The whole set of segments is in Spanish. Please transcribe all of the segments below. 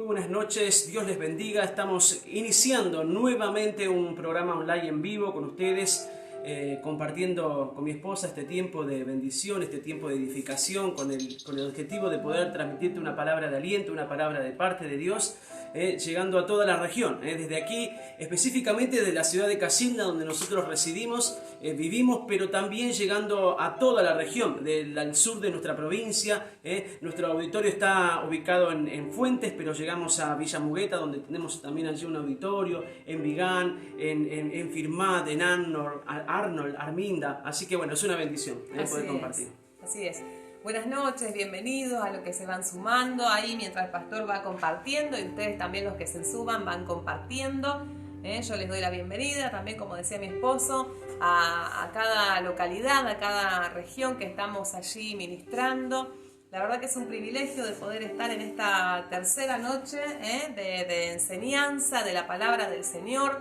Muy buenas noches, Dios les bendiga. Estamos iniciando nuevamente un programa online en vivo con ustedes, compartiendo con mi esposa este tiempo de bendición, este tiempo de edificación, con el objetivo de poder transmitirte una palabra de aliento, una palabra de parte de Dios, llegando a toda la región. Desde aquí, específicamente de la ciudad de Casilda, donde nosotros residimos, vivimos, pero también llegando a toda la región, del sur de nuestra provincia. Nuestro auditorio está ubicado en Fuentes, pero llegamos a Villa Mugueta, donde tenemos también allí un auditorio, en Vigán, en Firmat, en Arnold, Arminda. Así que bueno, es una bendición poder compartir. Así es. Buenas noches, bienvenidos a los que se van sumando ahí mientras el pastor va compartiendo, y ustedes también, los que se suman, van compartiendo. Yo les doy la bienvenida también, como decía mi esposo, a cada localidad, a cada región que estamos allí ministrando. La verdad que es un privilegio de poder estar en esta tercera noche de enseñanza de la palabra del Señor,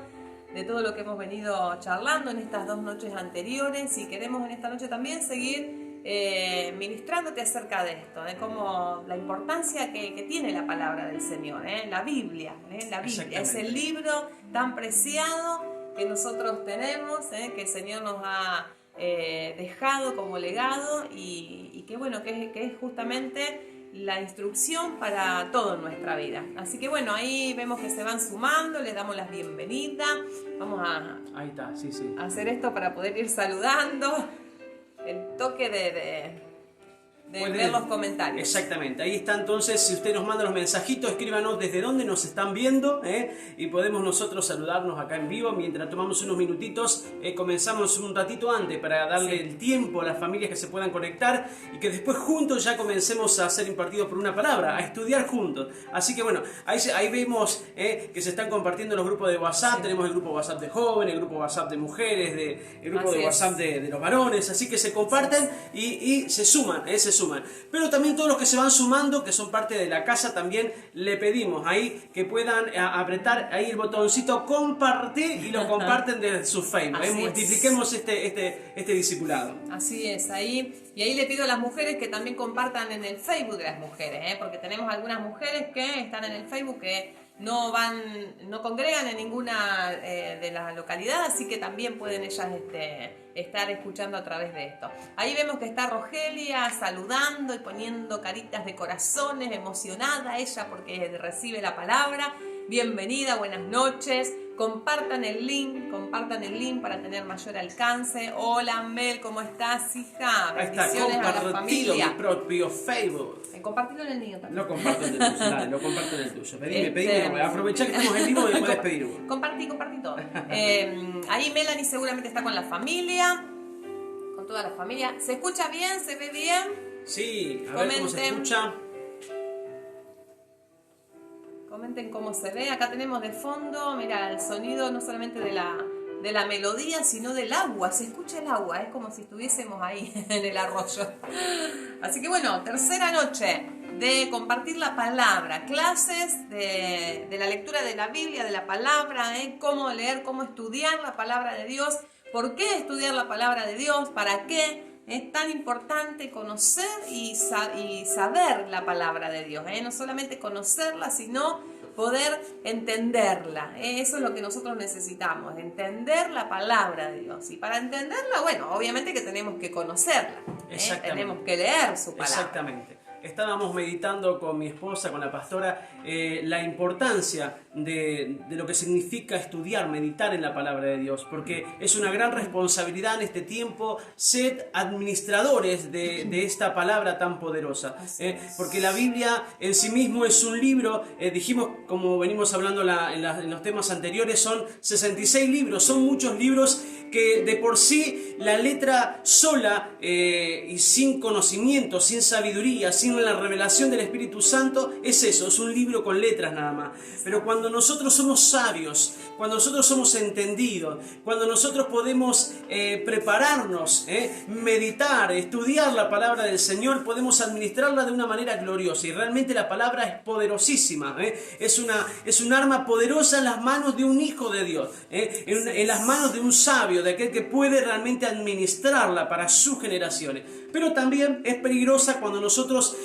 de todo lo que hemos venido charlando en estas dos noches anteriores, y queremos en esta noche también seguir ministrándote acerca de esto, de cómo la importancia que tiene la palabra del Señor, la Biblia. La Biblia es el libro tan preciado que nosotros tenemos, que el Señor nos ha dejado como legado, y que bueno, que es justamente la instrucción para toda nuestra vida. Así que bueno, ahí vemos que se van sumando, les damos las bienvenidas. Vamos Ahí está, sí. a hacer esto para poder ir saludando. El toque de ver los comentarios. Exactamente, ahí está. Entonces, si usted nos manda los mensajitos, escríbanos desde dónde nos están viendo, y podemos nosotros saludarnos acá en vivo mientras tomamos unos minutitos. Comenzamos un ratito antes para darle el tiempo a las familias que se puedan conectar, y que después juntos ya comencemos a ser impartidos por una palabra, a estudiar juntos. Así que bueno, ahí vemos que se están compartiendo los grupos de WhatsApp. Tenemos el grupo WhatsApp de jóvenes, el grupo WhatsApp de mujeres, el grupo de WhatsApp de los varones. Así que se comparten y se suman, Pero también todos los que se van sumando, que son parte de la casa, también le pedimos ahí que puedan apretar ahí el botoncito compartir, y lo comparten desde su Facebook. Multipliquemos este discipulado. Así es, ahí le pido a las mujeres que también compartan en el Facebook de las mujeres, porque tenemos algunas mujeres que están en el Facebook que no congregan en ninguna de las localidades, así que también pueden ellas estar escuchando a través de esto. Ahí vemos que está Rogelia saludando y poniendo caritas de corazones, emocionada ella porque recibe la palabra. Bienvenida, buenas noches. Compartan el link para tener mayor alcance. Hola Mel, ¿cómo estás, hija? Bendiciones a la familia. Mi propio Facebook. Compartilo en el mío también. Lo comparto en el tuyo, dale, lo comparto en el tuyo. Pedime, aprovechá que estamos en vivo y puedes pedir uno. Compartí todo. Ahí Melanie seguramente está con la familia, con toda la familia. ¿Se escucha bien? ¿Se ve bien? Sí, a ver cómo se escucha. Comenten cómo se ve. Acá tenemos de fondo, mira, el sonido no solamente de la melodía, sino del agua. Se escucha el agua, es como si estuviésemos ahí en el arroyo. Así que bueno, tercera noche de compartir la palabra, clases de la lectura de la Biblia, de la palabra, cómo leer, cómo estudiar la palabra de Dios, por qué estudiar la palabra de Dios, para qué. Es tan importante conocer y saber la palabra de Dios, no solamente conocerla, sino poder entenderla. Eso es lo que nosotros necesitamos, entender la palabra de Dios. Y para entenderla, bueno, obviamente que tenemos que conocerla, tenemos que leer su palabra. Exactamente. Estábamos meditando con mi esposa, con la pastora, la importancia de lo que significa estudiar, meditar en la palabra de Dios, porque es una gran responsabilidad en este tiempo ser administradores de esta palabra tan poderosa, porque la Biblia en sí mismo es un libro, dijimos, como venimos hablando en los temas anteriores, son 66 libros, son muchos libros que de por sí la letra sola y sin conocimiento, sin sabiduría, sin la revelación del Espíritu Santo, es eso, es un libro con letras nada más. Pero cuando nosotros somos sabios, cuando nosotros somos entendidos, cuando nosotros podemos prepararnos, meditar, estudiar la palabra del Señor, podemos administrarla de una manera gloriosa. Y realmente la palabra es poderosísima, es un arma poderosa en las manos de un hijo de Dios, en las manos de un sabio, de aquel que puede realmente administrarla para sus generaciones. Pero también es peligrosa cuando nosotros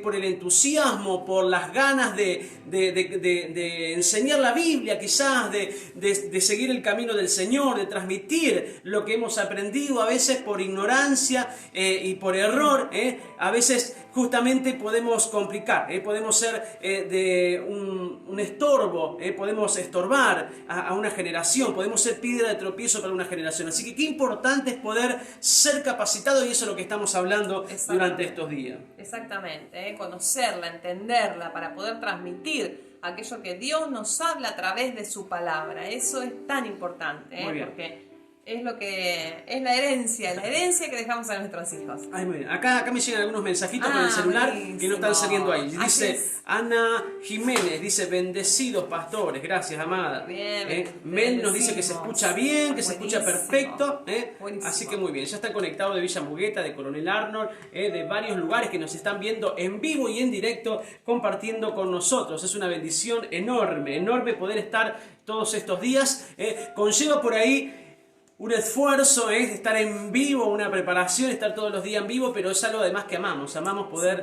por el entusiasmo, por las ganas de enseñar la Biblia, quizás de seguir el camino del Señor, de transmitir lo que hemos aprendido, a veces por ignorancia y por error, a veces justamente podemos complicar, podemos ser de un estorbo, podemos estorbar a una generación, podemos ser piedra de tropiezo para una generación. Así que qué importante es poder ser capacitado, y eso es lo que estamos hablando durante estos días. Exactamente, conocerla, entenderla, para poder transmitir aquello que Dios nos habla a través de su palabra. Eso es tan importante, Muy bien. Porque es lo que es la herencia que dejamos a nuestros hijos. Ay, muy bien. Acá me llegan algunos mensajitos con el celular buenísimo. que no están saliendo ahí. Dice Ana Jiménez, dice bendecidos pastores, gracias amada. Bien, Mel nos dice que se escucha bien, que se escucha perfecto. Buenísimo. Así que muy bien, ya están conectados de Villa Mugueta, de Coronel Arnold, de varios lugares que nos están viendo en vivo y en directo, compartiendo con nosotros. Es una bendición enorme poder estar todos estos días. Conlleva por ahí un esfuerzo, es estar en vivo, una preparación, estar todos los días en vivo, pero es algo además que amamos poder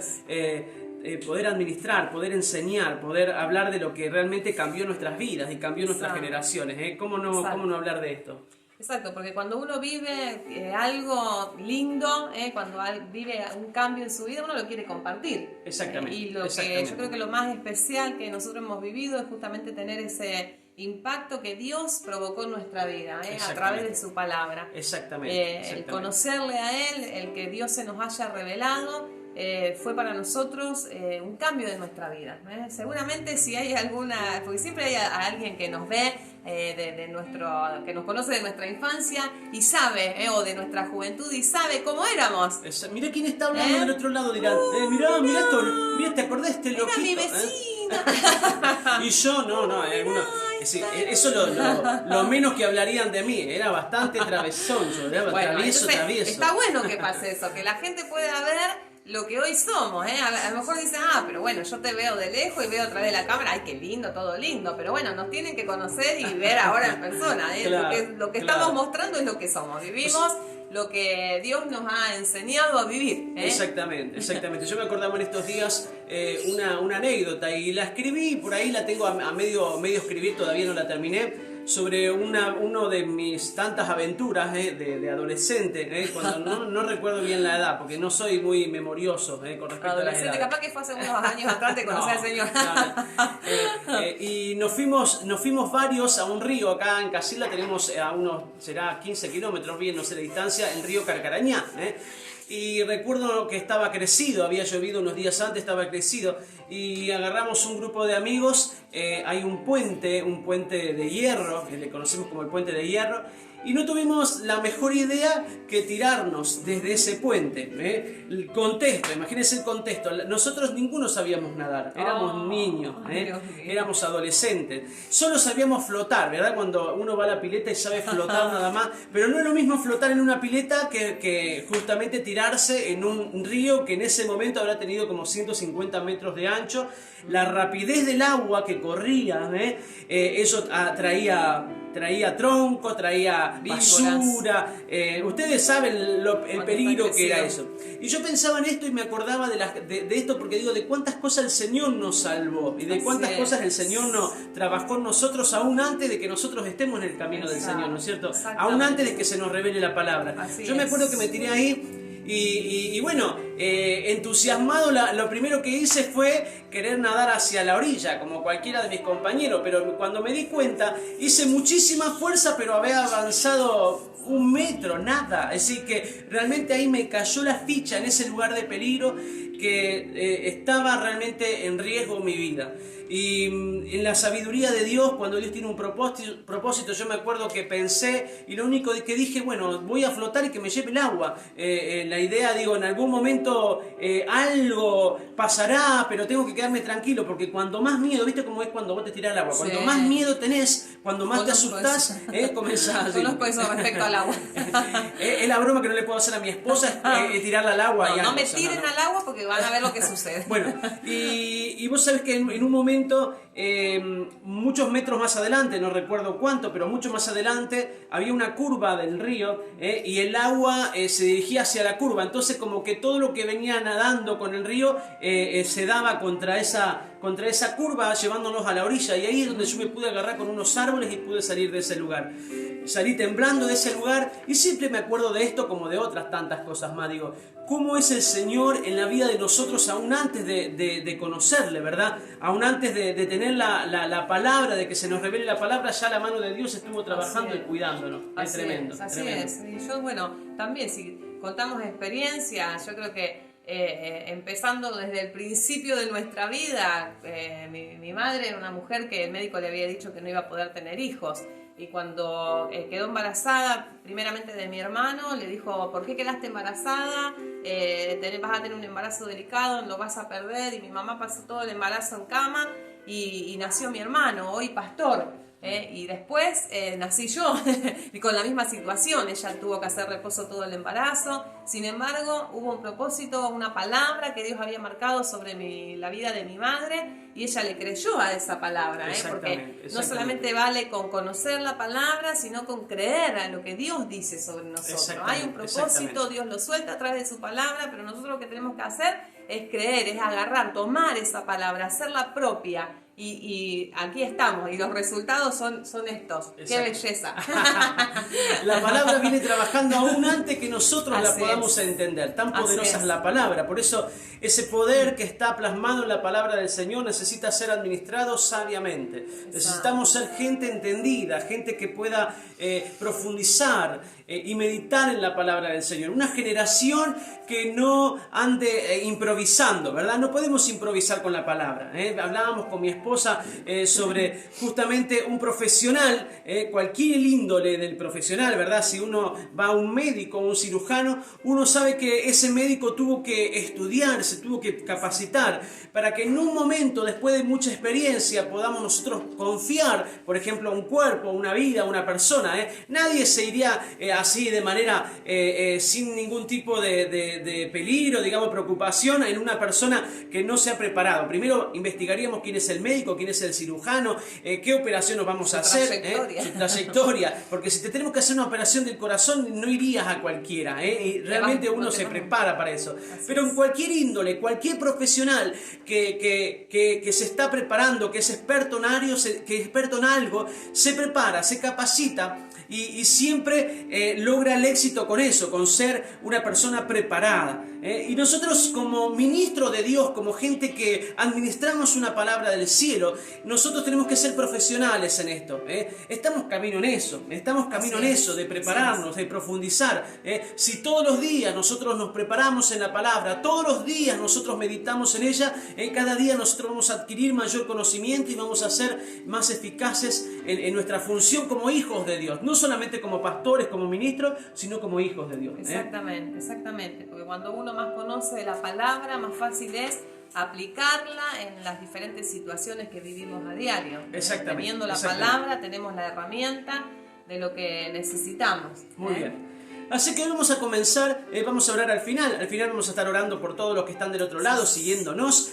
poder administrar, poder enseñar, poder hablar de lo que realmente cambió nuestras vidas y cambió nuestras generaciones. ¿Cómo no hablar de esto? Exacto, porque cuando uno vive algo lindo, cuando vive un cambio en su vida, uno lo quiere compartir. Exactamente. Y yo creo que lo más especial que nosotros hemos vivido es justamente tener ese impacto que Dios provocó en nuestra vida, a través de su palabra. Exactamente. El conocerle a Él, el que Dios se nos haya revelado, fue para nosotros un cambio de nuestra vida. Seguramente si hay alguna, porque siempre hay alguien que nos ve, que nos conoce de nuestra infancia y sabe, o de nuestra juventud y sabe cómo éramos. Mirá quién está hablando del otro lado, dirán, mirá esto, mirá, ¿te acordás de este loquito? Era mi vecina. Y yo, no, eso lo menos que hablarían de mí, era bastante travesón, yo era travieso. Está bueno que pase eso, que la gente pueda ver lo que hoy somos, A lo mejor dicen, pero bueno, yo te veo de lejos y veo a través de la cámara, ay, qué lindo, todo lindo, pero bueno, nos tienen que conocer y ver ahora en persona, lo que estamos mostrando es lo que somos, vivimos lo que Dios nos ha enseñado a vivir. Exactamente. Yo me acordaba en estos días una anécdota y la escribí, por ahí la tengo a medio escribir, todavía no la terminé, sobre uno de mis tantas aventuras de adolescente, cuando no recuerdo bien la edad, porque no soy muy memorioso con respecto a la edad. Capaz que fue hace unos años atrás te conocí al Señor. Y nos fuimos varios a un río acá en Casilda, tenemos a unos, será 15 kilómetros, bien no sé la distancia, el río Carcarañá. Y recuerdo que estaba crecido, había llovido unos días antes, estaba crecido, y agarramos un grupo de amigos, hay un puente de hierro, que le conocemos como el puente de hierro, y no tuvimos la mejor idea que tirarnos desde ese puente. El contexto, imagínense el contexto. Nosotros ninguno sabíamos nadar, éramos niños, éramos adolescentes. Solo sabíamos flotar, ¿verdad? Cuando uno va a la pileta y sabe flotar nada más. Pero no es lo mismo flotar en una pileta que justamente tirarse en un río que en ese momento habrá tenido como 150 metros de ancho. La rapidez del agua que corría, eso traía tronco, traía basura. Ustedes saben el peligro que era eso. Y yo pensaba en esto y me acordaba de esto porque digo, de cuántas cosas el Señor nos salvó y de cuántas cosas el Señor trabajó en nosotros aún antes de que nosotros estemos en el camino del Señor, ¿no es cierto? Aún antes de que se nos revele la palabra. Yo me acuerdo que me tiré ahí. Y bueno, entusiasmado, lo primero que hice fue querer nadar hacia la orilla, como cualquiera de mis compañeros, pero cuando me di cuenta, hice muchísima fuerza, pero había avanzado 1 metro, nada. Así que realmente ahí me cayó la ficha en ese lugar de peligro que estaba realmente en riesgo mi vida. Y en la sabiduría de Dios, cuando Dios tiene un propósito, yo me acuerdo que pensé y lo único que dije, bueno, voy a flotar y que me lleve el agua. La idea, digo, en algún momento algo pasará, pero tengo que quedarme tranquilo, porque cuando más miedo, ¿viste cómo es cuando vos te tirás al agua? Cuando más miedo tenés, cuando más te asustás, comenzás. Conozco eso respecto al agua. Es la broma que no le puedo hacer a mi esposa, es tirarla al agua. No me tiren al agua porque van a ver lo que sucede. Bueno, y Y vos sabés que en un momento, muchos metros más adelante, no recuerdo cuánto, pero mucho más adelante, había una curva del río y el agua se dirigía hacia la curva. Entonces como que todo lo que venía nadando con el río se daba contra esa curva, llevándonos a la orilla. Y ahí es donde yo me pude agarrar con unos árboles y pude salir de ese lugar. Salí temblando de ese lugar y siempre me acuerdo de esto como de otras tantas cosas más. Digo, ¿cómo es el Señor en la vida de nosotros aún antes de conocerle, verdad? Aún antes de tener la palabra, de que se nos revele la palabra, ya la mano de Dios estuvo trabajando y cuidándonos. Es tremendo. Así tremendo. es. Y yo, bueno, también si contamos experiencia, yo creo que empezando desde el principio de nuestra vida, mi madre era una mujer que el médico le había dicho que no iba a poder tener hijos. Y cuando quedó embarazada, primeramente de mi hermano, le dijo, ¿por qué quedaste embarazada? Vas a tener un embarazo delicado, lo vas a perder. Y mi mamá pasó todo el embarazo en cama y nació mi hermano, hoy pastor. Y después nací yo y con la misma situación, ella tuvo que hacer reposo todo el embarazo. Sin embargo, hubo un propósito, una palabra que Dios había marcado sobre la vida de mi madre y ella le creyó a esa palabra, porque no solamente vale con conocer la palabra, sino con creer a lo que Dios dice sobre nosotros. Hay un propósito, Dios lo suelta a través de su palabra, pero nosotros lo que tenemos que hacer es creer, es agarrar, tomar esa palabra, hacerla propia. Y aquí estamos, y los resultados son estos. Exacto. ¡Qué belleza! La palabra viene trabajando aún antes que nosotros la podamos entender. Tan poderosa es la palabra. Por eso ese poder que está plasmado en la palabra del Señor necesita ser administrado sabiamente. Exacto. Necesitamos ser gente entendida, gente que pueda profundizar y meditar en la palabra del Señor. Una generación que no ande improvisando, ¿verdad? No podemos improvisar con la palabra. Hablábamos con mi esposa sobre justamente un profesional, cualquier índole del profesional, ¿verdad? Si uno va a un médico o un cirujano, uno sabe que ese médico tuvo que estudiar, se tuvo que capacitar, para que en un momento, después de mucha experiencia, podamos nosotros confiar, por ejemplo, un cuerpo, una vida, una persona. Nadie se iría así de manera sin ningún tipo de peligro, digamos, preocupación en una persona que no se ha preparado. Primero investigaríamos quién es el médico, quién es el cirujano, qué operación nos vamos a hacer, su trayectoria, porque si te tenemos que hacer una operación del corazón no irías a cualquiera, y realmente uno se prepara para eso. Pero en cualquier índole, cualquier profesional que se está preparando, que es experto en algo, se prepara, se capacita y siempre logra el éxito con eso, con ser una persona preparada. Y nosotros como ministros de Dios, como gente que administramos una palabra del cielo, nosotros tenemos que ser profesionales en esto. Estamos camino en eso, de prepararnos, de profundizar. Si todos los días nosotros nos preparamos en la palabra, todos los días nosotros meditamos en ella, cada día nosotros vamos a adquirir mayor conocimiento y vamos a ser más eficaces en nuestra función como hijos de Dios. No solamente como pastores, como ministros, sino como hijos de Dios. Exactamente, porque cuando uno más conoce la palabra, más fácil es aplicarla en las diferentes situaciones que vivimos a diario. Exactamente. Teniendo la palabra, tenemos la herramienta de lo que necesitamos. Muy bien. Así que hoy vamos a comenzar, vamos a orar al final vamos a estar orando por todos los que están del otro lado, siguiéndonos,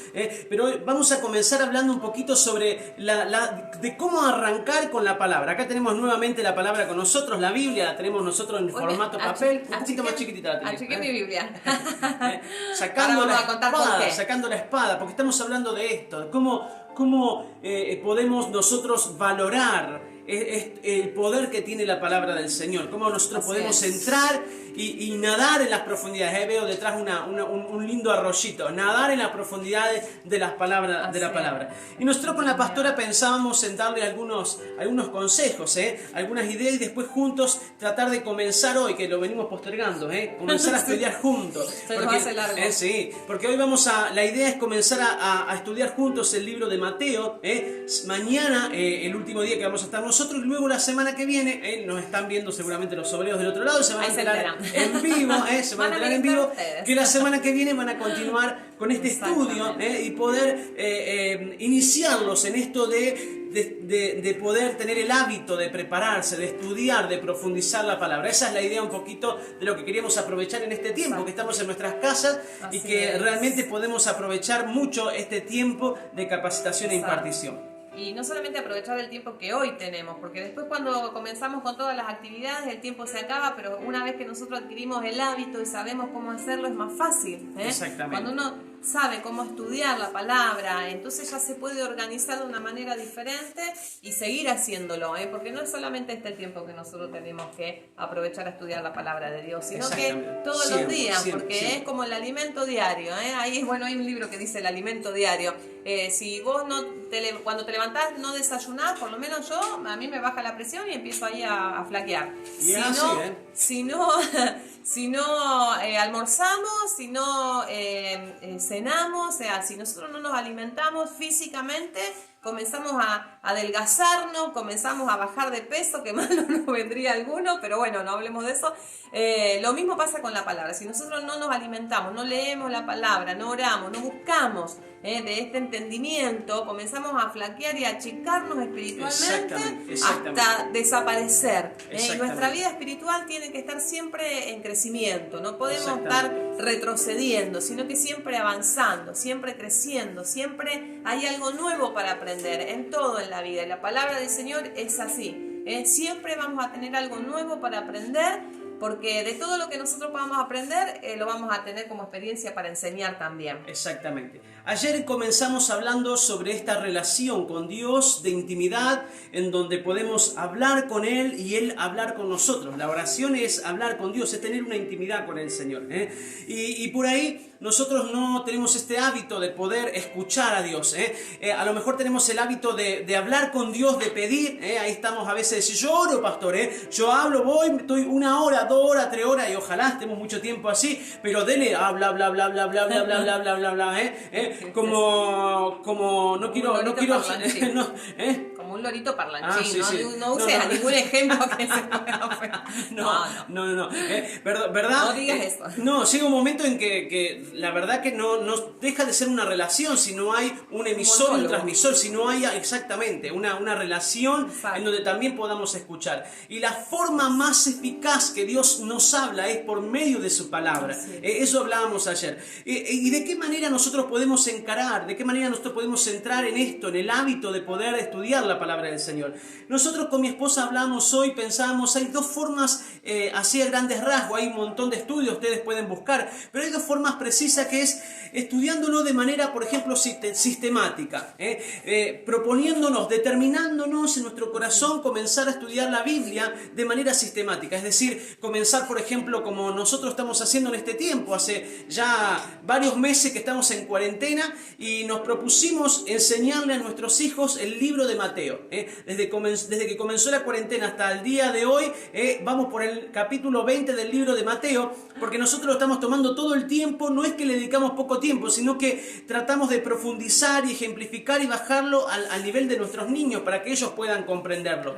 pero hoy vamos a comenzar hablando un poquito sobre de cómo arrancar con la palabra. Acá tenemos nuevamente la palabra con nosotros, la Biblia la tenemos nosotros en formato papel, un poquito más chiquitita la tenemos. Achiqué mi Biblia. Sacando la espada, porque estamos hablando de esto, de cómo podemos nosotros valorar el poder que tiene la palabra del Señor, cómo nosotros podemos entrar y nadar en las profundidades. Veo detrás un lindo arroyito, nadar en las profundidades de las palabras, de la palabra. Y nosotros con la pastora pensábamos en darle algunos consejos, algunas ideas, y después juntos tratar de comenzar hoy, que lo venimos postergando, comenzar a estudiar juntos. Porque hoy la idea es comenzar a estudiar juntos el libro de Mateo. Mañana, el último día que vamos a estar nosotros. Luego la semana que viene, nos están viendo seguramente los obreros del otro lado, se van a enterar en vivo, se van a enterar en vivo, que la semana que viene van a continuar con este estudio y poder iniciarlos en esto de poder tener el hábito de prepararse, de estudiar, de profundizar la palabra. Esa es la idea un poquito de lo que queríamos aprovechar en este tiempo, que estamos en nuestras casas y que realmente podemos aprovechar mucho este tiempo de capacitación e impartición. Y no solamente aprovechar el tiempo que hoy tenemos, porque después cuando comenzamos con todas las actividades el tiempo se acaba, pero una vez que nosotros adquirimos el hábito y sabemos cómo hacerlo es más fácil. Exactamente. Cuando uno sabe cómo estudiar la palabra, entonces ya se puede organizar de una manera diferente y seguir haciéndolo, porque no es solamente este el tiempo que nosotros tenemos que aprovechar a estudiar la palabra de Dios, sino que todos los días, porque es como el alimento diario. Ahí, bueno, hay un libro que dice el alimento diario. Si vos cuando te levantás no desayunás, por lo menos a mí me baja la presión y empiezo ahí a flaquear. Si no almorzamos, si no cenamos, o sea, si nosotros no nos alimentamos físicamente, comenzamos a adelgazarnos, comenzamos a bajar de peso, que mal no nos vendría alguno, pero bueno, no hablemos de eso. Lo mismo pasa con la palabra. Si nosotros no nos alimentamos, no leemos la palabra, no oramos, no buscamos de este entendimiento, comenzamos a flaquear y a achicarnos espiritualmente hasta desaparecer. Y nuestra vida espiritual tiene que estar siempre en crecimiento, no podemos estar retrocediendo, sino que siempre avanzando, siempre creciendo, siempre hay algo nuevo para aprender en todo en la vida. Y la palabra del Señor es así, siempre vamos a tener algo nuevo para aprender, porque de todo lo que nosotros podamos aprender, lo vamos a tener como experiencia para enseñar también. Exactamente. Ayer comenzamos hablando sobre esta relación con Dios de intimidad, en donde podemos hablar con Él y Él hablar con nosotros. La oración es hablar con Dios, es tener una intimidad con el Señor. Y por ahí nosotros no tenemos este hábito de poder escuchar a Dios. A lo mejor tenemos el hábito de hablar con Dios, de pedir. Ahí estamos a veces, yo oro, pastor, yo hablo, voy, estoy 1 hora, 2 horas, 3 horas, y ojalá estemos mucho tiempo así, pero dele, bla, bla, bla, bla, bla, bla, bla, bla, bla, bla, bla, bla, como no quiero, como un lorito parlanchín, no uses ningún ejemplo que se pueda. No. ¿Verdad? No digas eso. No, llega un momento en que la verdad que no deja de ser una relación si no hay un emisor, un transmisor, si no hay exactamente una relación en donde también podamos escuchar. Y la forma más eficaz que Dios nos habla es por medio de su palabra. Eso hablábamos ayer. ¿Y de qué manera nosotros podemos encarar, de qué manera nosotros podemos entrar en esto, en el hábito de poder estudiar la palabra del Señor? Nosotros con mi esposa hablamos hoy, pensábamos, hay 2 formas, así a grandes rasgos, hay un montón de estudios, ustedes pueden buscar, pero hay 2 formas precisas, que es estudiándolo de manera, por ejemplo, sistemática, proponiéndonos, determinándonos en nuestro corazón comenzar a estudiar la Biblia de manera sistemática, es decir, comenzar, por ejemplo, como nosotros estamos haciendo en este tiempo, hace ya varios meses que estamos en cuarentena y nos propusimos enseñarle a nuestros hijos el libro de Mateo. Desde que comenzó la cuarentena hasta el día de hoy, vamos por el capítulo 20 del libro de Mateo, porque nosotros lo estamos tomando todo el tiempo, no es que le dedicamos poco tiempo, sino que tratamos de profundizar y ejemplificar y bajarlo al nivel de nuestros niños para que ellos puedan comprenderlo.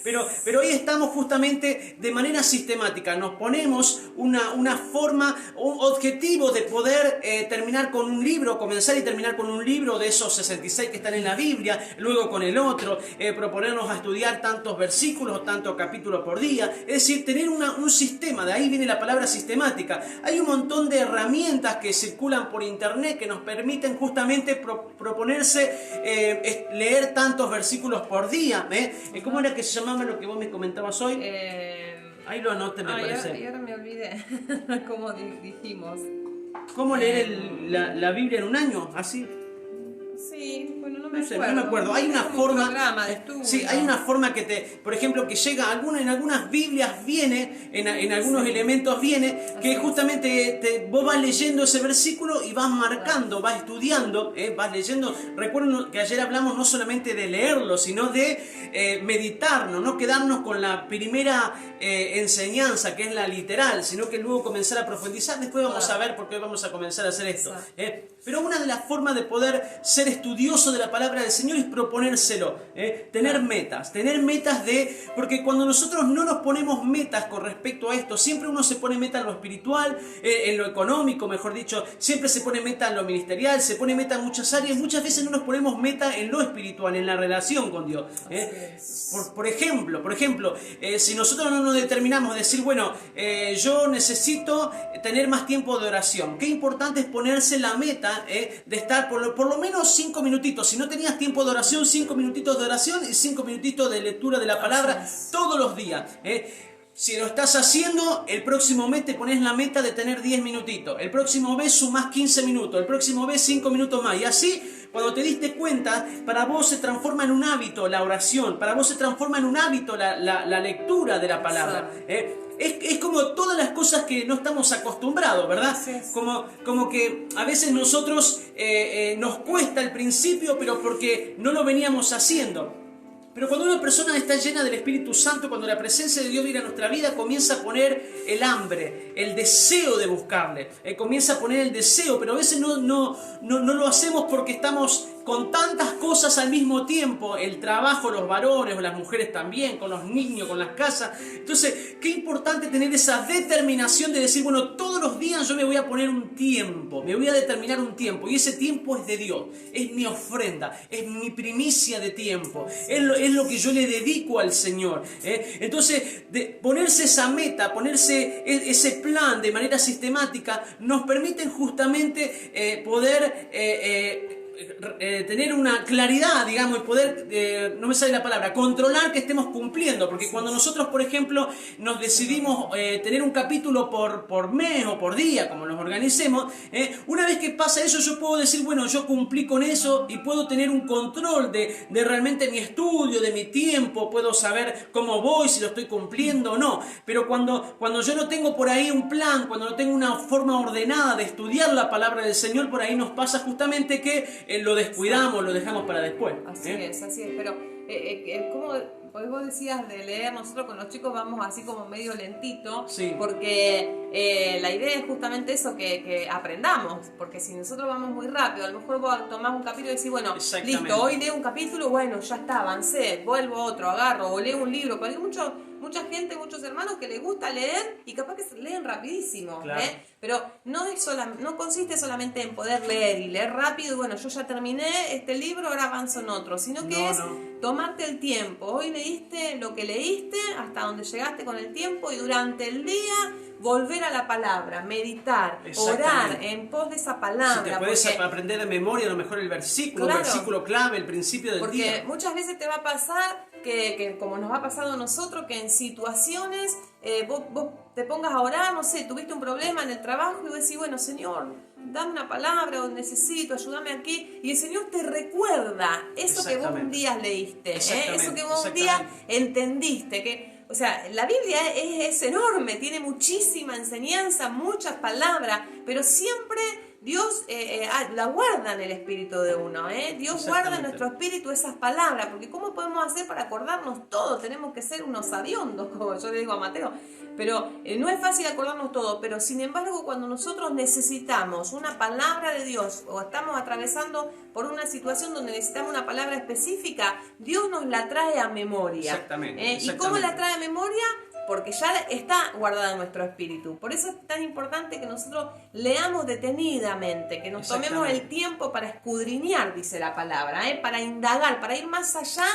Pero hoy estamos justamente de manera sistemática, nos ponemos una forma, un objetivo de poder terminar con un libro, comenzar y terminar con un libro de esos 66 que están en la Biblia, luego con el otro, proponernos a estudiar tantos versículos, tantos capítulos por día, es decir, tener un sistema, de ahí viene la palabra sistemática. Hay un montón de herramientas que circulan por internet que nos permiten justamente proponerse leer tantos versículos por día. ¿Cómo era que se llamaba lo que vos me comentabas hoy? Ahí lo anoté, me parece. Y ahora me olvidé cómo dijimos. ¿Cómo leer la Biblia en un año? Así. Sí, bueno, no me acuerdo. Hay una forma. Programa de estudio. Sí, hay una forma que por ejemplo, que llega en algunas Biblias viene, en algunos elementos viene, que justamente vos vas leyendo ese versículo y vas marcando, vas estudiando, vas leyendo. Recuerden que ayer hablamos no solamente de leerlo, sino de meditarnos, no quedarnos con la primera enseñanza, que es la literal, sino que luego comenzar a profundizar. Después vamos a ver por qué vamos a comenzar a hacer esto. Pero una de las formas de poder ser estudioso de la palabra del Señor es proponérselo, tener metas porque cuando nosotros no nos ponemos metas con respecto a esto, siempre uno se pone meta en lo espiritual, en lo económico, mejor dicho, siempre se pone meta en lo ministerial, se pone meta en muchas áreas, muchas veces no nos ponemos meta en lo espiritual, en la relación con Dios. Por ejemplo, si nosotros no nos determinamos a decir, bueno, yo necesito tener más tiempo de oración, qué importante es ponerse la meta de estar por lo menos 5 minutitos, si no tenías tiempo de oración, 5 minutitos de oración y 5 minutitos de lectura de la palabra todos los días. Si lo estás haciendo, el próximo mes te pones la meta de tener 10 minutitos. El próximo mes sumás 15 minutos. El próximo mes 5 minutos más. Y así, cuando te diste cuenta, para vos se transforma en un hábito la oración. Para vos se transforma en un hábito la lectura de la palabra. Es como todas las cosas que no estamos acostumbrados, ¿verdad? Como que a veces nosotros nos cuesta al principio, pero porque no lo veníamos haciendo. Pero cuando una persona está llena del Espíritu Santo, cuando la presencia de Dios viene a nuestra vida, comienza a poner el hambre, el deseo de buscarle. Comienza a poner el deseo, pero a veces no lo hacemos porque estamos con tantas cosas al mismo tiempo, el trabajo, los varones o las mujeres también, con los niños, con las casas. Entonces, qué importante tener esa determinación de decir, bueno, todos los días yo me voy a poner un tiempo, me voy a determinar un tiempo, y ese tiempo es de Dios, es mi ofrenda, es mi primicia de tiempo, es lo que yo le dedico al Señor. Entonces, ponerse esa meta, ponerse ese plan de manera sistemática, nos permiten justamente poder tener una claridad, digamos, y poder, no me sale la palabra, controlar que estemos cumpliendo, porque cuando nosotros, por ejemplo, nos decidimos tener un capítulo por mes o por día, como nos organicemos, una vez que pasa eso, yo puedo decir, bueno, yo cumplí con eso y puedo tener un control de realmente mi estudio, de mi tiempo, puedo saber cómo voy, si lo estoy cumpliendo o no. Pero cuando yo no tengo por ahí un plan, cuando no tengo una forma ordenada de estudiar la palabra del Señor, por ahí nos pasa justamente que lo descuidamos, lo dejamos para después. Así es, pero como vos decías de leer, nosotros con los chicos vamos así como medio lentito, porque la idea es justamente eso, que aprendamos, porque si nosotros vamos muy rápido, a lo mejor vos tomás un capítulo y decís, bueno, listo, hoy leo un capítulo, bueno, ya está, avancé, vuelvo a otro, agarro, o leo un libro, porque hay mucha gente, muchos hermanos que les gusta leer y capaz que se leen rapidísimo, claro. Pero no consiste solamente en poder leer y leer rápido, y bueno, yo ya terminé este libro, ahora avanzo en otro, sino que tomarte el tiempo. Hoy leíste lo que leíste, hasta donde llegaste con el tiempo, y durante el día volver a la palabra, meditar, orar en pos de esa palabra. Si te puedes aprender de memoria a lo mejor el versículo, claro, el versículo clave, el principio del día. Porque muchas veces te va a pasar que como nos ha pasado a nosotros, que en situaciones vos te pongas a orar, no sé, tuviste un problema en el trabajo y vos decís, bueno, Señor, dame una palabra, o necesito, ayúdame aquí, y el Señor te recuerda eso que vos un día leíste, eso que vos un día entendiste, o sea, la Biblia es enorme, tiene muchísima enseñanza, muchas palabras, pero siempre Dios la guarda en el espíritu de uno, Dios guarda en nuestro espíritu esas palabras, porque ¿cómo podemos hacer para acordarnos todo? Tenemos que ser unos sabiondos, como yo le digo a Mateo, pero no es fácil acordarnos todo, pero sin embargo cuando nosotros necesitamos una palabra de Dios, o estamos atravesando por una situación donde necesitamos una palabra específica, Dios nos la trae a memoria. Exactamente. ¿Y cómo la trae a memoria? Porque ya está guardada en nuestro espíritu. Por eso es tan importante que nosotros leamos detenidamente, que nos tomemos el tiempo para escudriñar, dice la palabra, para indagar, para ir más allá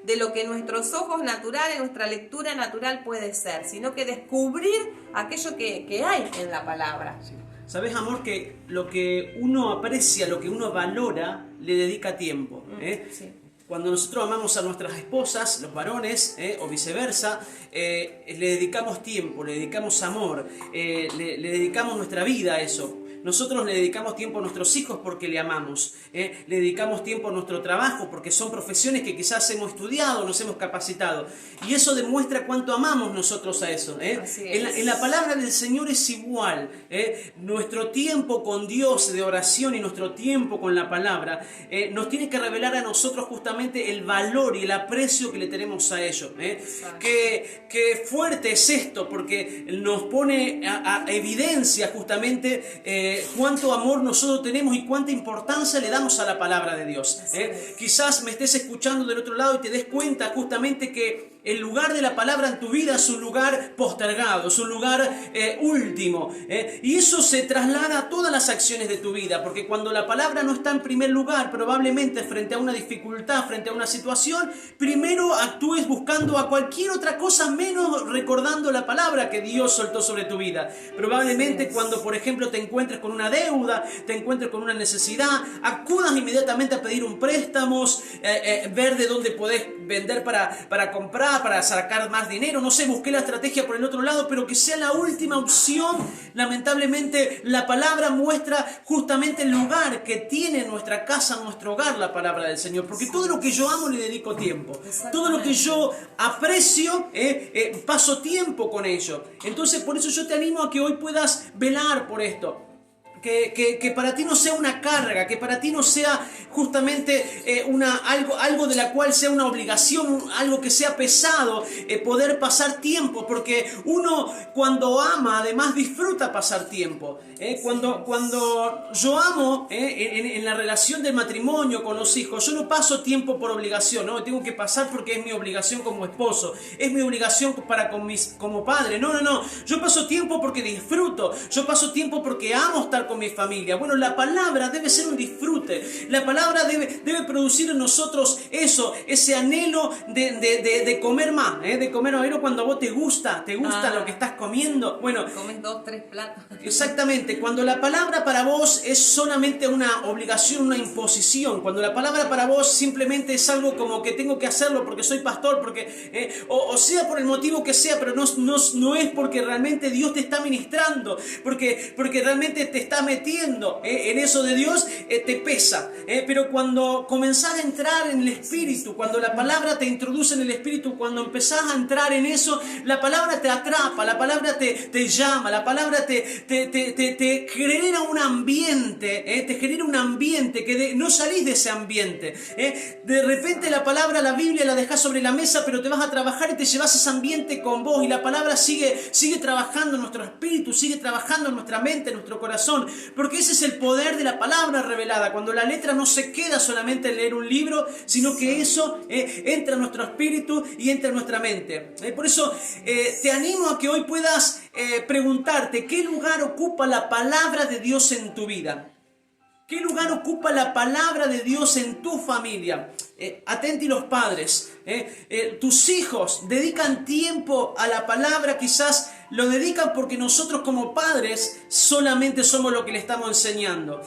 de lo que nuestros ojos naturales, nuestra lectura natural puede ser, sino que descubrir aquello que hay en la palabra. Sí. ¿Sabes, amor, que lo que uno aprecia, lo que uno valora, le dedica tiempo? Sí. Cuando nosotros amamos a nuestras esposas, los varones, o viceversa, le dedicamos tiempo, le dedicamos amor, le dedicamos nuestra vida a eso. Nosotros le dedicamos tiempo a nuestros hijos porque le amamos, le dedicamos tiempo a nuestro trabajo porque son profesiones que quizás hemos estudiado, nos hemos capacitado. Y eso demuestra cuánto amamos nosotros a eso. En la palabra del Señor es igual. Nuestro tiempo con Dios de oración y nuestro tiempo con la palabra nos tiene que revelar a nosotros justamente el valor y el aprecio que le tenemos a ello. Qué fuerte es esto, porque nos pone a evidencia justamente cuánto amor nosotros tenemos y cuánta importancia le damos a la palabra de Dios. Quizás me estés escuchando del otro lado y te des cuenta justamente que el lugar de la palabra en tu vida es un lugar postergado, es un lugar último. Y eso se traslada a todas las acciones de tu vida, porque cuando la palabra no está en primer lugar, probablemente frente a una dificultad, frente a una situación, primero actúes buscando a cualquier otra cosa menos recordando la palabra que Dios soltó sobre tu vida. Probablemente cuando, por ejemplo, te encuentres con una deuda, te encuentres con una necesidad, acudas inmediatamente a pedir un préstamo, ver de dónde podés vender para comprar, para sacar más dinero, no sé, busqué la estrategia por el otro lado, pero que sea la última opción. Lamentablemente la palabra muestra justamente el lugar que tiene en nuestra casa, en nuestro hogar, la palabra del Señor, porque todo lo que yo amo le dedico tiempo, todo lo que yo aprecio, paso tiempo con ello. Entonces por eso yo te animo a que hoy puedas velar por esto. Que para ti no sea una carga, que para ti no sea justamente algo de la cual sea una obligación, algo que sea pesado, poder pasar tiempo, porque uno cuando ama además disfruta pasar tiempo. Cuando yo amo en la relación de matrimonio con los hijos, yo no paso tiempo por obligación, no tengo que pasar porque es mi obligación como esposo, es mi obligación como padre, no, yo paso tiempo porque disfruto, yo paso tiempo porque amo estar con mi familia. Bueno, la palabra debe ser un disfrute. La palabra debe producir en nosotros ese anhelo de comer más, de comer más. Cuando a vos te gusta lo que estás comiendo. Bueno, comes 2, 3 platos. Exactamente. Cuando la palabra para vos es solamente una obligación, una imposición. Cuando la palabra para vos simplemente es algo como que tengo que hacerlo porque soy pastor, porque o sea por el motivo que sea, pero no es porque realmente Dios te está ministrando, porque realmente te está metiendo en eso de Dios, te pesa. Pero cuando comenzás a entrar en el Espíritu, cuando la palabra te introduce en el Espíritu, cuando empezás a entrar en eso, la palabra te atrapa, la palabra te llama, la palabra te genera un ambiente, que no salís de ese ambiente. De repente la palabra, la Biblia la dejás sobre la mesa, pero te vas a trabajar y te llevas ese ambiente con vos, y la palabra sigue trabajando en nuestro espíritu, sigue trabajando en nuestra mente, en nuestro corazón, porque ese es el poder de la palabra revelada, cuando la letra no se queda solamente en leer un libro, sino que eso entra en nuestro espíritu y entra en nuestra mente. Por eso te animo a que hoy puedas preguntarte qué lugar ocupa la palabra de Dios en tu vida. ¿Qué lugar ocupa la palabra de Dios en tu familia? Atenti los padres. Tus hijos dedican tiempo a la palabra, quizás lo dedican porque nosotros como padres solamente somos lo que le estamos enseñando.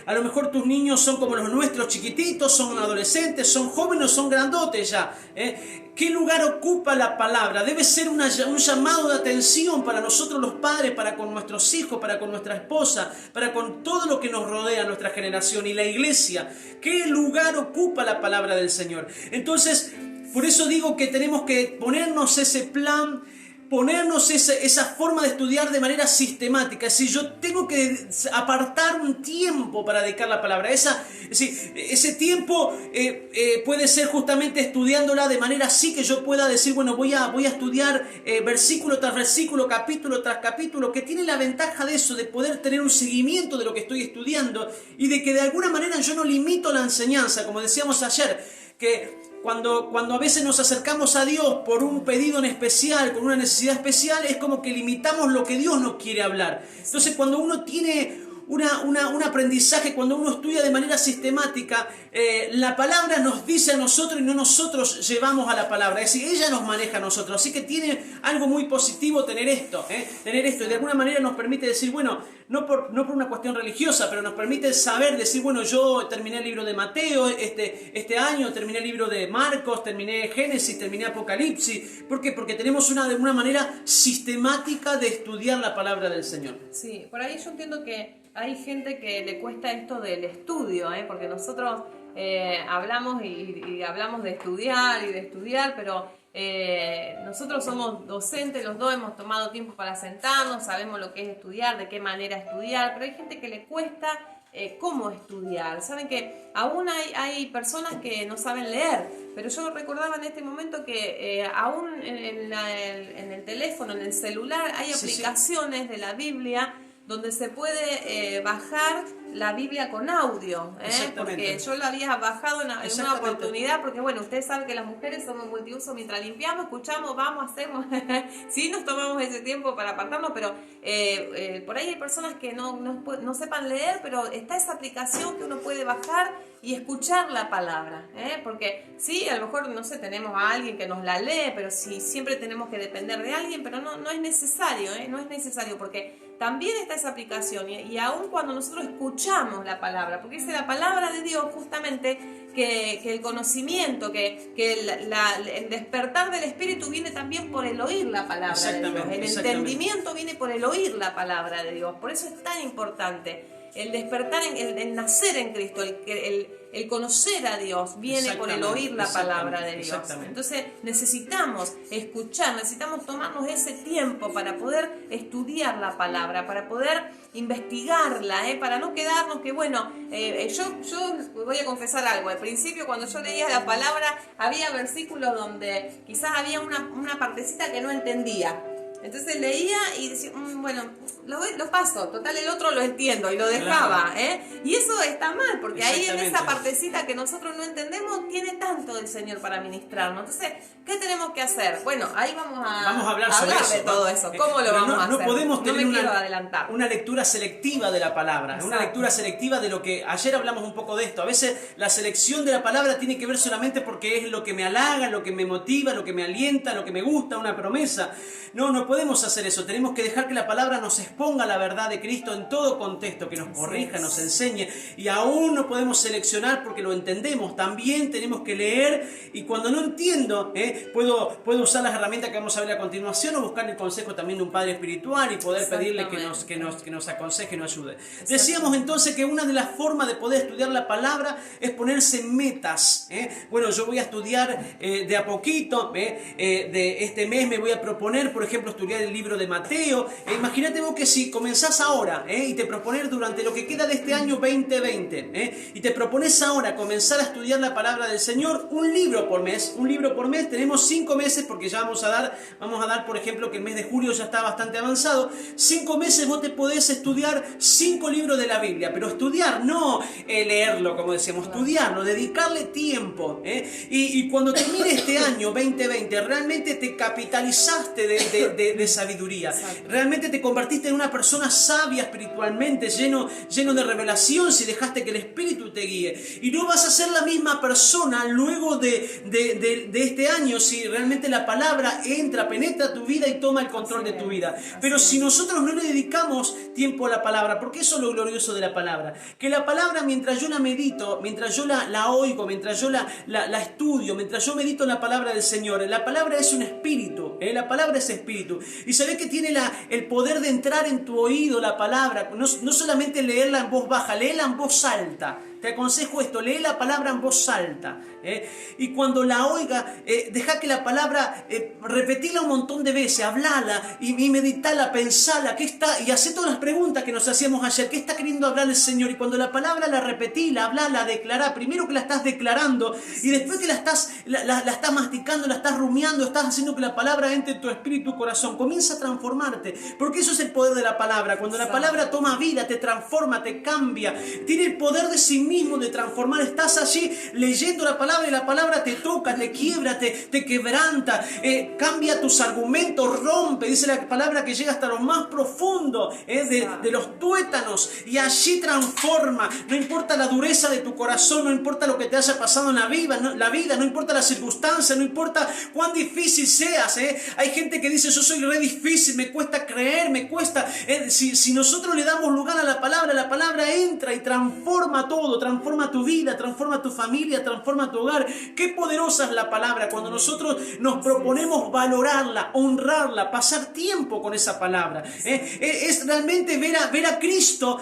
A lo mejor tus niños son como los nuestros, chiquititos, son adolescentes, son jóvenes, son grandotes ya. ¿Qué lugar ocupa la palabra? Debe ser un llamado de atención para nosotros los padres, para con nuestros hijos, para con nuestra esposa, para con todo lo que nos rodea, nuestra generación y la iglesia. ¿Qué lugar ocupa la palabra del Señor? Entonces, por eso digo que tenemos que ponernos ese plan, ponernos esa forma de estudiar de manera sistemática. Es decir, yo tengo que apartar un tiempo para dedicar la palabra. Ese tiempo puede ser justamente estudiándola de manera así que yo pueda decir, bueno, voy a estudiar versículo tras versículo, capítulo tras capítulo, que tiene la ventaja de eso, de poder tener un seguimiento de lo que estoy estudiando y de que de alguna manera yo no limito la enseñanza, como decíamos ayer, que cuando a veces nos acercamos a Dios por un pedido en especial, con una necesidad especial, es como que limitamos lo que Dios nos quiere hablar. Entonces, cuando uno tiene un aprendizaje, cuando uno estudia de manera sistemática, la palabra nos dice a nosotros y no nosotros llevamos a la palabra. Es decir, ella nos maneja a nosotros. Así que tiene algo muy positivo tener esto. Y de alguna manera nos permite decir, bueno, no por una cuestión religiosa, pero nos permite saber, decir, bueno, yo terminé el libro de Mateo este año, terminé el libro de Marcos, terminé Génesis, terminé Apocalipsis. ¿Por qué? Porque tenemos una manera sistemática de estudiar la palabra del Señor. Sí, por ahí yo entiendo que hay gente que le cuesta esto del estudio, porque nosotros hablamos y hablamos de estudiar, pero nosotros somos docentes, los dos hemos tomado tiempo para sentarnos, sabemos lo que es estudiar, de qué manera estudiar, pero hay gente que le cuesta cómo estudiar. Saben que aún hay personas que no saben leer, pero yo recordaba en este momento que aún en el teléfono, en el celular, hay aplicaciones de la Biblia donde se puede bajar la Biblia con audio, porque yo lo había bajado en una oportunidad, porque bueno, ustedes saben que las mujeres somos multiuso, mientras limpiamos, escuchamos, vamos, hacemos, sí nos tomamos ese tiempo para apartarnos, pero por ahí hay personas que no sepan leer, pero está esa aplicación que uno puede bajar y escuchar la palabra, porque sí, a lo mejor, no sé, tenemos a alguien que nos la lee, pero sí, siempre tenemos que depender de alguien, pero no es necesario, no es necesario, porque también está esa aplicación y aun cuando nosotros escuchamos la palabra, porque es la palabra de Dios justamente que el conocimiento, que el despertar del espíritu viene también por el oír la palabra de Dios, el entendimiento viene por el oír la palabra de Dios, por eso es tan importante. El despertar, el nacer en Cristo, el conocer a Dios viene por el oír la palabra de Dios. Entonces necesitamos escuchar, necesitamos tomarnos ese tiempo para poder estudiar la palabra, para poder investigarla, para no quedarnos que bueno, yo voy a confesar algo. Al principio cuando yo leía la palabra había versículos donde quizás había una partecita que no entendía. Entonces leía y decía, bueno, lo paso, total el otro lo entiendo, y lo dejaba, claro. Y eso está mal, porque ahí en esa partecita que nosotros no entendemos, tiene tanto del Señor para ministrarnos. Entonces, ¿qué tenemos que hacer? Bueno, ahí vamos a hablar sobre de todo eso. ¿Cómo lo vamos a hacer? No podemos tener quiero adelantar. Una lectura selectiva de la palabra, una lectura selectiva de lo que... Ayer hablamos un poco de esto. A veces la selección de la palabra tiene que ver solamente porque es lo que me halaga, lo que me motiva, lo que me alienta, lo que me gusta, una promesa. No podemos hacer eso. Tenemos que dejar que la palabra nos exponga la verdad de Cristo en todo contexto, que nos corrija, nos enseñe. Y aún no podemos seleccionar porque lo entendemos. También tenemos que leer, y cuando no entiendo, puedo usar las herramientas que vamos a ver a continuación, o buscar el consejo también de un padre espiritual y poder pedirle que nos aconseje y nos ayude. Decíamos entonces que una de las formas de poder estudiar la palabra es ponerse metas. Bueno, yo voy a estudiar de a poquito, de este mes me voy a proponer, por ejemplo, estudiar el libro de Mateo. Imagínate vos que si comenzás ahora y te propones durante lo que queda de este año 2020 y te propones ahora comenzar a estudiar la palabra del Señor, un libro por mes, tenemos 5 meses, porque ya vamos a dar por ejemplo que el mes de julio ya está bastante avanzado. 5 meses vos te podés estudiar 5 libros de la Biblia, pero estudiar, no leerlo como decíamos, estudiarlo, dedicarle tiempo, y cuando termine este año 2020 realmente te capitalizaste de sabiduría. Realmente te convertiste en una persona sabia espiritualmente, lleno de revelación, si dejaste que el Espíritu te guíe. Y no vas a ser la misma persona luego de este año si realmente la palabra penetra tu vida y toma el control de tu vida. Pero si nosotros no le dedicamos tiempo a la palabra, porque eso es lo glorioso de la palabra, que la palabra, mientras yo la medito, mientras yo la oigo, mientras yo la estudio, mientras yo medito en la palabra del Señor, la palabra es un espíritu, la palabra es espíritu. Y sabés que tiene el poder de entrar en tu oído la palabra, no solamente leerla en voz baja, léela en voz alta. Te aconsejo esto, lee la palabra en voz alta, y cuando la oiga, deja que la palabra, repetila un montón de veces, hablala y meditala, pensala, y hacé todas las preguntas que nos hacíamos ayer, ¿qué está queriendo hablar el Señor? Y cuando la palabra la repetila, hablala, declará, primero que la estás declarando y después que la estás masticando, la estás rumiando, estás haciendo que la palabra entre en tu espíritu y corazón, comienza a transformarte, porque eso es el poder de la palabra. Cuando la palabra toma vida, te transforma, te cambia, tiene el poder de sí mismo de transformar. Estás allí leyendo la palabra y la palabra te toca, te quiebra, te quebranta, cambia tus argumentos, rompe, dice la palabra que llega hasta lo más profundo de los tuétanos, y allí transforma. No importa la dureza de tu corazón, no importa lo que te haya pasado en la vida, no importa la circunstancia, no importa cuán difícil seas. Hay gente que dice, yo soy re difícil, me cuesta creer, me cuesta. Si nosotros le damos lugar a la palabra entra y transforma todo, transforma tu vida, transforma tu familia, transforma tu hogar. Qué poderosa es la palabra cuando nosotros nos proponemos valorarla, honrarla, pasar tiempo con esa palabra. Es realmente ver a Cristo,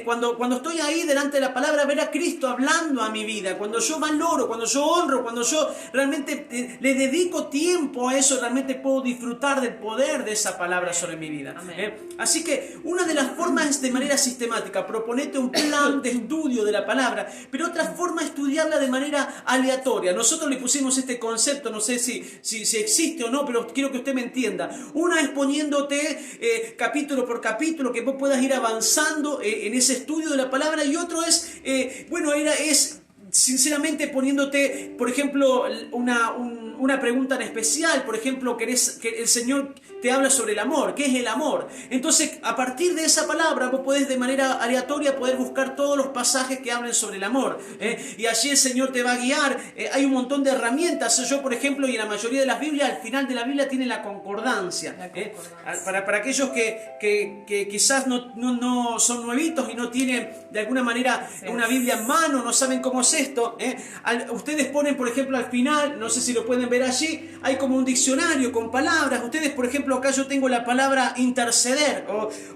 cuando estoy ahí delante de la palabra, ver a Cristo hablando a mi vida. Cuando yo valoro, cuando yo honro, cuando yo realmente le dedico tiempo a eso, realmente puedo disfrutar del poder de esa palabra sobre mi vida. Así que una de las formas es de manera sistemática, proponete un plan de estudio estudio de la palabra, pero otra forma es estudiarla de manera aleatoria. Nosotros le pusimos este concepto, no sé si existe o no, pero quiero que usted me entienda. Una es poniéndote capítulo por capítulo, que vos puedas ir avanzando en ese estudio de la palabra, y otro es, es sinceramente poniéndote, por ejemplo, una pregunta en especial. Por ejemplo, querés que el Señor te habla sobre el amor. ¿Qué es el amor? Entonces, a partir de esa palabra, vos podés de manera aleatoria poder buscar todos los pasajes que hablen sobre el amor. Y allí el Señor te va a guiar. Hay un montón de herramientas. Yo, por ejemplo, y en la mayoría de las Biblias, al final de la Biblia tiene la concordancia. Para aquellos que quizás no son nuevitos y no tienen de alguna manera una Biblia en mano, no saben cómo es esto. Ustedes ponen, por ejemplo, al final, no sé si lo pueden ver allí, hay como un diccionario con palabras. Ustedes, por ejemplo, acá yo tengo la palabra interceder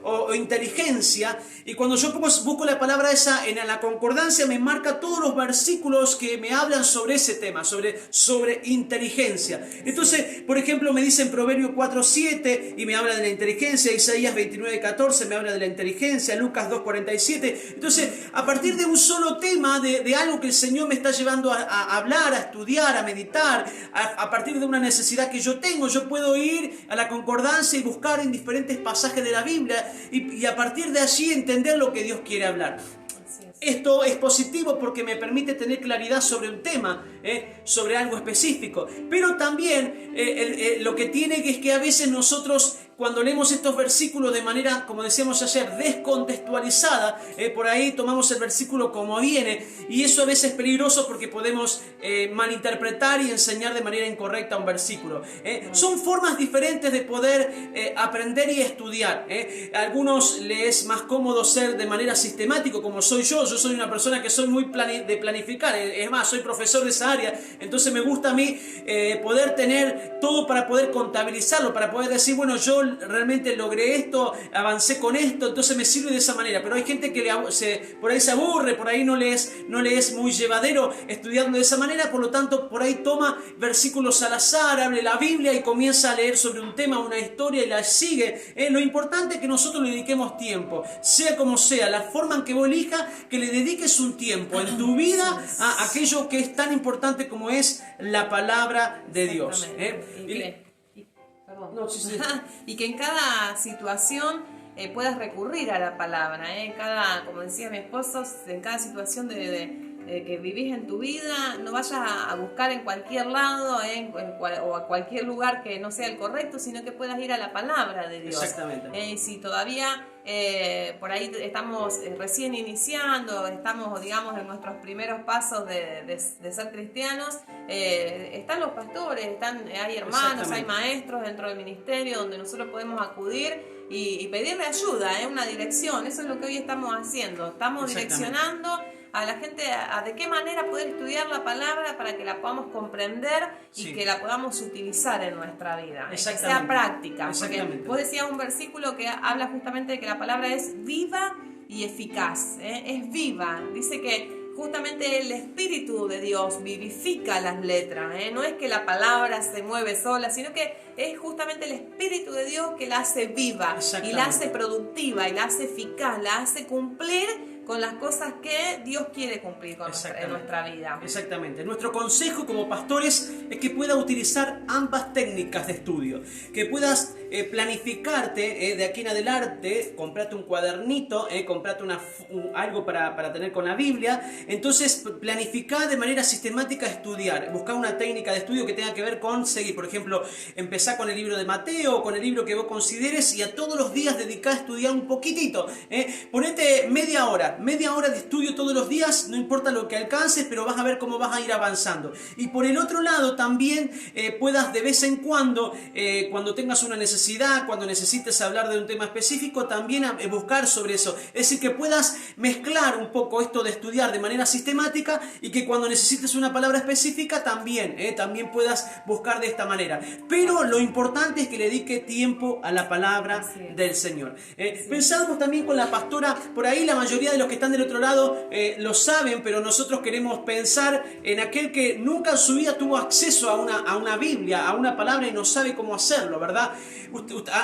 o inteligencia, y cuando yo busco la palabra esa en la concordancia, me marca todos los versículos que me hablan sobre ese tema, sobre inteligencia. Entonces, por ejemplo, me dice en Proverbios 4:7 y me habla de la inteligencia, Isaías 29:14 me habla de la inteligencia, Lucas 2:47. Entonces, a partir de un solo tema, de algo que el Señor me está llevando a hablar, a estudiar, a meditar, a partir de una necesidad que yo tengo, yo puedo ir a la concordancia y buscar en diferentes pasajes de la Biblia y a partir de allí entender lo que Dios quiere hablar. Esto es positivo porque me permite tener claridad sobre un tema, sobre algo específico. Pero también lo que tiene es que a veces nosotros, cuando leemos estos versículos de manera, como decíamos ayer, descontextualizada, por ahí tomamos el versículo como viene, y eso a veces es peligroso porque podemos malinterpretar y enseñar de manera incorrecta un versículo. Son formas diferentes de poder aprender y estudiar. A algunos les es más cómodo ser de manera sistemática, como soy yo. Yo soy una persona que soy muy de planificar, es más, soy profesor de esa área, entonces me gusta a mí poder tener todo para poder contabilizarlo, para poder decir, bueno, yo realmente logré esto, avancé con esto, entonces me sirve de esa manera. Pero hay gente que por ahí se aburre, por ahí no le es muy llevadero estudiando de esa manera, por lo tanto por ahí toma versículos al azar, abre la Biblia y comienza a leer sobre un tema, una historia, y la sigue. Lo importante es que nosotros le dediquemos tiempo, sea como sea, la forma en que vos elijas, que le dediques un tiempo en tu vida a aquello que es tan importante como es la palabra de Dios. Y que en cada situación puedas recurrir a la palabra. Como decía mi esposo, en cada situación que vivís en tu vida, no vayas a buscar en cualquier lado o a cualquier lugar que no sea el correcto, sino que puedas ir a la palabra de Dios. Exactamente. Y si todavía por ahí estamos recién iniciando, estamos, digamos, en nuestros primeros pasos de ser cristianos, están los pastores, hay hermanos, hay maestros dentro del ministerio donde nosotros podemos acudir y pedirle ayuda, una dirección. Eso es lo que hoy estamos haciendo. Estamos direccionando a la gente de qué manera poder estudiar la palabra para que la podamos comprender y que la podamos utilizar en nuestra vida, que sea práctica. Porque vos decías un versículo que habla justamente de que la palabra es viva y eficaz, es viva. Dice que justamente el Espíritu de Dios vivifica las letras, no es que la palabra se mueve sola, sino que es justamente el Espíritu de Dios que la hace viva y la hace productiva y la hace eficaz, la hace cumplir con las cosas que Dios quiere cumplir en nuestra vida. Exactamente. Nuestro consejo como pastores es que puedas utilizar ambas técnicas de estudio, que puedas planificarte de aquí en adelante, comprate un cuadernito, comprate algo para tener con la Biblia. Entonces planificar de manera sistemática estudiar, buscar una técnica de estudio que tenga que ver con seguir, por ejemplo, empezar con el libro de Mateo, con el libro que vos consideres, y a todos los días dedicar a estudiar un poquitito. Ponete media hora de estudio todos los días, no importa lo que alcances, pero vas a ver cómo vas a ir avanzando. Y por el otro lado también puedas de vez en cuando tengas una necesidad, cuando necesites hablar de un tema específico, también buscar sobre eso. Es decir, que puedas mezclar un poco esto de estudiar de manera sistemática, y que cuando necesites una palabra específica también puedas buscar de esta manera. Pero lo importante es que le dedique tiempo a la palabra del Señor. Pensábamos también con la pastora, por ahí la mayoría de los que están del otro lado lo saben, pero nosotros queremos pensar en aquel que nunca en su vida tuvo acceso a una Biblia, a una palabra y no sabe cómo hacerlo, ¿verdad?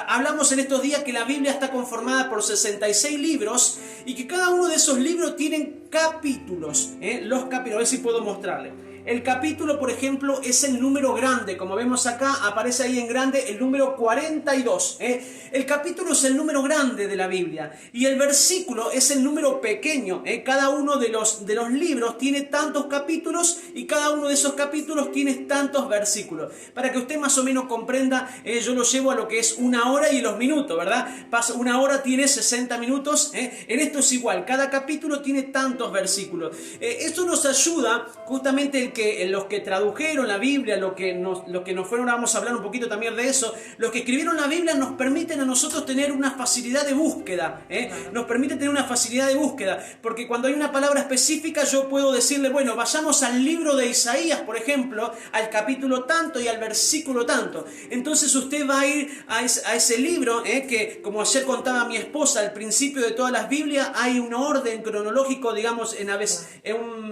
Hablamos en estos días que la Biblia está conformada por 66 libros y que cada uno de esos libros tienen capítulos, los capítulos, a ver si puedo mostrarle. El capítulo, por ejemplo, es el número grande. Como vemos acá, aparece ahí en grande el número 42. El capítulo es el número grande de la Biblia. Y el versículo es el número pequeño. Cada uno de los libros tiene tantos capítulos y cada uno de esos capítulos tiene tantos versículos. Para que usted más o menos comprenda, yo lo llevo a lo que es una hora y los minutos, ¿verdad? Una hora tiene 60 minutos. En esto es igual. Cada capítulo tiene tantos versículos. Esto nos ayuda justamente los que tradujeron la Biblia, los que nos fueron, vamos a hablar un poquito también de eso, los que escribieron la Biblia nos permiten a nosotros tener una facilidad de búsqueda, nos permite tener una facilidad de búsqueda, porque cuando hay una palabra específica yo puedo decirle, bueno, vayamos al libro de Isaías, por ejemplo, al capítulo tanto y al versículo tanto. Entonces usted va a ir a ese libro, que como ayer contaba mi esposa, al principio de todas las Biblias hay un orden cronológico, digamos,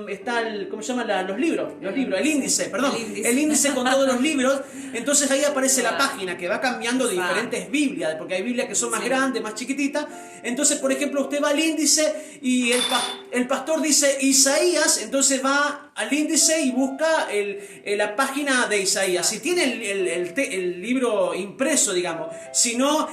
está ¿cómo se llama? Los libros, el índice, perdón, el índice con todos los libros. Entonces ahí aparece la página que va cambiando de diferentes Biblias, porque hay Biblias que son más grandes, más chiquititas. Entonces, por ejemplo, usted va al índice y el pastor dice Isaías, entonces va al índice y busca la página de Isaías. Si tiene el libro impreso, digamos, si no,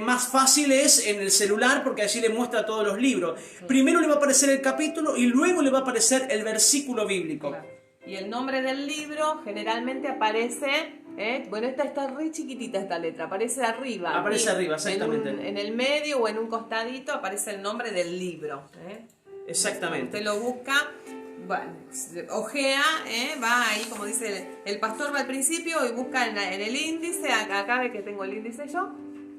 más fácil es en el celular, porque allí le muestra todos los libros. Primero le va a aparecer el capítulo y luego le va a aparecer el versículo bíblico. Claro. Y el nombre del libro generalmente aparece, bueno, esta está re chiquitita esta letra, aparece arriba. Aparece arriba, exactamente. En el medio o en un costadito aparece el nombre del libro. Exactamente. Usted lo busca, bueno, ojea, va ahí, como dice el pastor, va al principio y busca en el índice, acá ve que tengo el índice yo,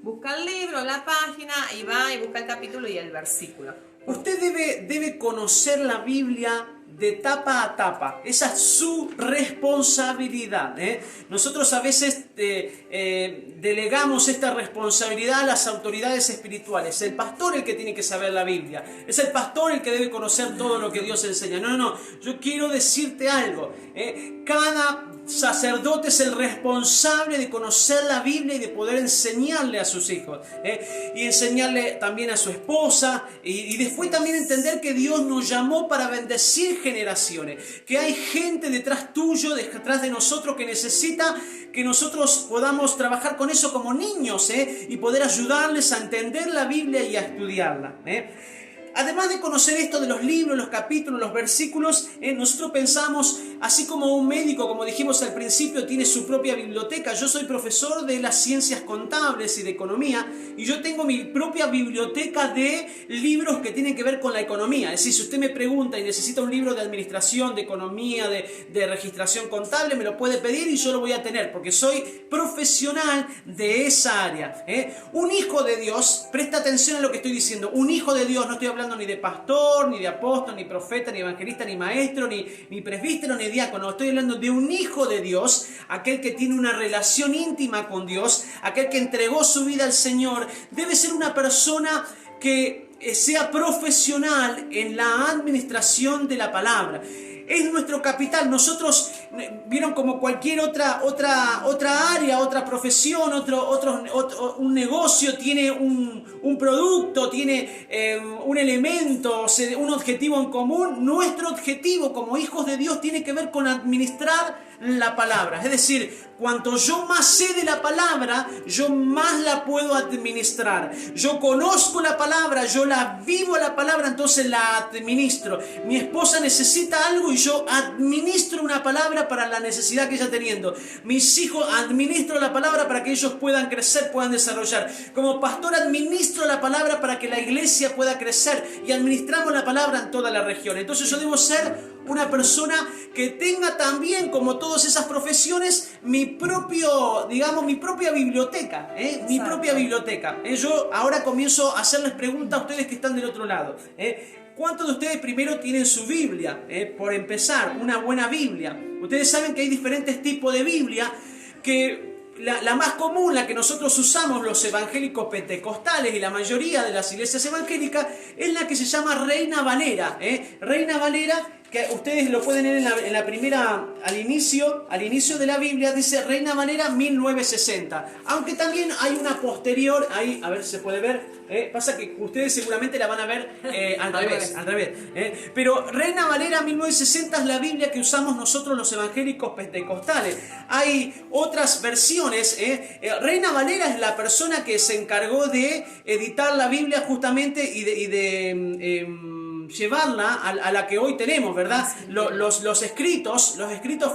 busca el libro, la página y va y busca el capítulo y el versículo. Usted debe conocer la Biblia de tapa a tapa. Esa es su responsabilidad. Nosotros a veces delegamos esta responsabilidad a las autoridades espirituales. El pastor el que tiene que saber la Biblia. Es el pastor el que debe conocer todo lo que Dios enseña. No. Yo quiero decirte algo. Cada sacerdote es el responsable de conocer la Biblia y de poder enseñarle a sus hijos. Y enseñarle también a su esposa. Y después también entender que Dios nos llamó para bendecir generaciones, que hay gente detrás tuyo, detrás de nosotros que necesita que nosotros podamos trabajar con eso como niños, y poder ayudarles a entender la Biblia y a estudiarla. Además de conocer esto de los libros, los capítulos, los versículos, nosotros pensamos, así como un médico, como dijimos al principio, tiene su propia biblioteca. Yo soy profesor de las ciencias contables y de economía, y yo tengo mi propia biblioteca de libros que tienen que ver con la economía. Es decir, si usted me pregunta y necesita un libro de administración, de economía, de registración contable, me lo puede pedir y yo lo voy a tener, porque soy profesional de esa área. Un hijo de Dios, presta atención a lo que estoy diciendo, un hijo de Dios, no estoy hablando ni de pastor, ni de apóstol, ni profeta, ni evangelista, ni maestro, ni presbítero, ni diácono. Estoy hablando de un hijo de Dios, aquel que tiene una relación íntima con Dios, aquel que entregó su vida al Señor. Debe ser una persona que sea profesional en la administración de la palabra. Es nuestro capital. Nosotros, vieron, como cualquier otra área, otra profesión, un negocio tiene un producto, tiene un elemento, un objetivo en común. Nuestro objetivo como hijos de Dios tiene que ver con administrar la palabra. Es decir, cuanto yo más sé de la palabra, yo más la puedo administrar. Yo conozco la palabra, yo la vivo la palabra, entonces la administro. Mi esposa necesita algo y yo administro una palabra para la necesidad que ella está teniendo. Mis hijos, administro la palabra para que ellos puedan crecer, puedan desarrollar. Como pastor, administro la palabra para que la iglesia pueda crecer, y administramos la palabra en toda la región. Entonces yo debo ser una persona que tenga también, como todas esas profesiones, mi propia biblioteca, mi propia biblioteca. Yo ahora comienzo a hacerles preguntas a ustedes que están del otro lado. ¿Cuántos de ustedes primero tienen su Biblia? Por empezar, una buena Biblia. Ustedes saben que hay diferentes tipos de Biblia, que la más común, la que nosotros usamos los evangélicos pentecostales y la mayoría de las iglesias evangélicas, es la que se llama Reina Valera. Reina Valera, que ustedes lo pueden leer en la primera, al inicio de la Biblia, dice Reina Valera 1960. Aunque también hay una posterior, ahí, a ver si se puede ver. Pasa que ustedes seguramente la van a ver al revés. Pero Reina Valera 1960 es la Biblia que usamos nosotros los evangélicos pentecostales. Hay otras versiones. Reina Valera es la persona que se encargó de editar la Biblia justamente y de llevarla a la que hoy tenemos, ¿verdad? Los escritos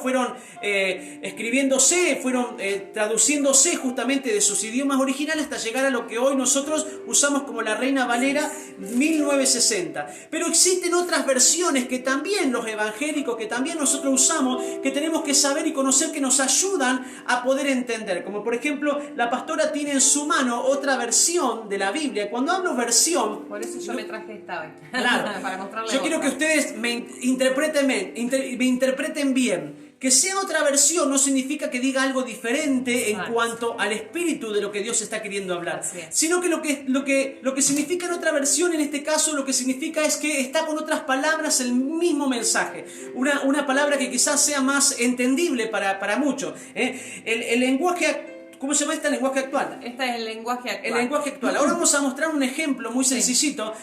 fueron escribiéndose, fueron traduciéndose justamente de sus idiomas originales hasta llegar a lo que hoy nosotros usamos como la Reina Valera 1960. Pero existen otras versiones que también los evangélicos, que también nosotros usamos, que tenemos que saber y conocer, que nos ayudan a poder entender. Como por ejemplo, la pastora tiene en su mano otra versión de la Biblia. Cuando hablo versión... Por eso yo me traje esta hoy. Claro. Para mostrarle. Yo quiero que ustedes me interpreten bien. Que sea otra versión no significa que diga algo diferente en cuanto al espíritu de lo que Dios está queriendo hablar. Sino que lo que significa en otra versión, en este caso, lo que significa es que está con otras palabras el mismo mensaje. Una palabra que quizás sea más entendible para muchos. El lenguaje... ¿Cómo se llama este lenguaje actual? Este es el lenguaje actual. El lenguaje actual. Ahora vamos a mostrar un ejemplo muy sencillito.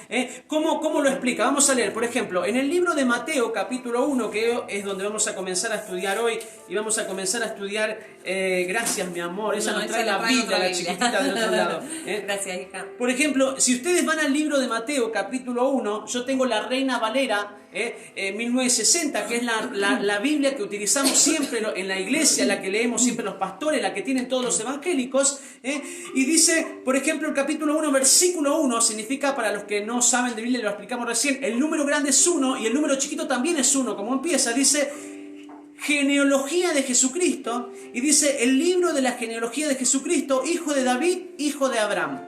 ¿Cómo lo explica? Vamos a leer, por ejemplo, en el libro de Mateo, capítulo 1, que es donde vamos a comenzar a estudiar hoy, y vamos a comenzar a estudiar, gracias mi amor, ella nos trae la Biblia, la chiquitita del otro lado. Gracias, hija. Por ejemplo, si ustedes van al libro de Mateo, capítulo 1, yo tengo la Reina Valera 1960, que es la Biblia que utilizamos siempre en la iglesia, la que leemos siempre los pastores, la que tienen todos los evangélicos, y dice, por ejemplo, el capítulo 1, versículo 1, significa, para los que no saben de Biblia, lo explicamos recién, el número grande es 1 y el número chiquito también es 1, como empieza, dice genealogía de Jesucristo, y dice el libro de la genealogía de Jesucristo, hijo de David, hijo de Abraham.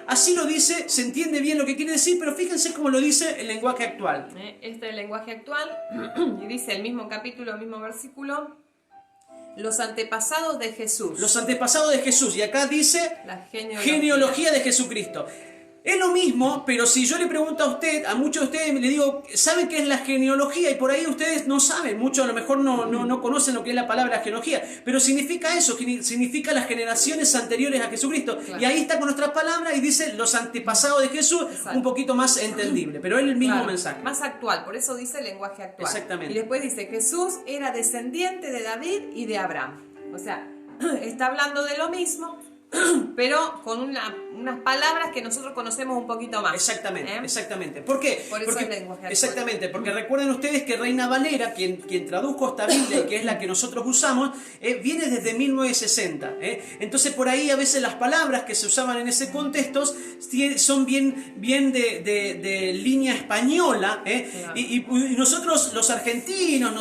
Así lo dice, se entiende bien lo que quiere decir, pero fíjense cómo lo dice el lenguaje actual. Este es el lenguaje actual, y dice el mismo capítulo, el mismo versículo, los antepasados de Jesús. Los antepasados de Jesús, y acá dice la genealogía de Jesucristo. Es lo mismo, pero si yo le pregunto a usted, a muchos de ustedes le digo, ¿saben qué es la genealogía? Y por ahí ustedes no saben, muchos a lo mejor no conocen lo que es la palabra genealogía, pero significa eso, significa las generaciones anteriores a Jesucristo. Claro. Y ahí está con nuestra palabra y dice los antepasados de Jesús. Exacto. Un poquito más entendible, pero es el mismo mensaje. Más actual, por eso dice el lenguaje actual. Exactamente. Y después dice, Jesús era descendiente de David y de Abraham. O sea, está hablando de lo mismo, pero con unas palabras que nosotros conocemos un poquito más. Exactamente. ¿Por qué? Por eso el lenguaje actual. Exactamente, porque recuerden ustedes que Reina Valera, quien tradujo esta Biblia, que es la que nosotros usamos, viene desde 1960. Entonces por ahí a veces las palabras que se usaban en ese contexto son bien de línea española. Claro. Y nosotros los argentinos,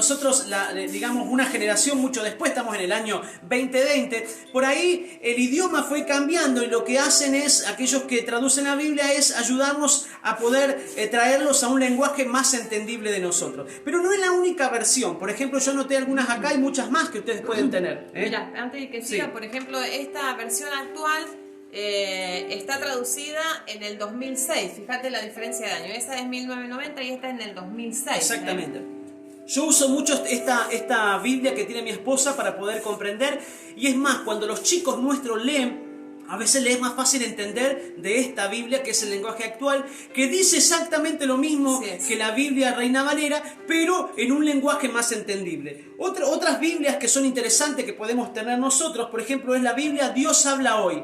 digamos una generación mucho después, estamos en el año 2020, por ahí el idioma fue cambiando y lo que hacen es, aquellos que traducen la Biblia, es ayudarnos a poder traerlos a un lenguaje más entendible de nosotros. Pero no es la única versión. Por ejemplo, yo anoté algunas acá y muchas más que ustedes pueden tener. Mira, antes de que siga, por ejemplo, esta versión actual está traducida en el 2006. Fíjate la diferencia de año. Esa es 1990 y esta es en el 2006. Exactamente. Yo uso mucho esta Biblia que tiene mi esposa para poder comprender, y es más, cuando los chicos nuestros leen, a veces les es más fácil entender de esta Biblia, que es el lenguaje actual, que dice exactamente lo mismo que la Biblia Reina Valera, pero en un lenguaje más entendible. Otras Biblias que son interesantes que podemos tener nosotros, por ejemplo, es la Biblia Dios habla hoy.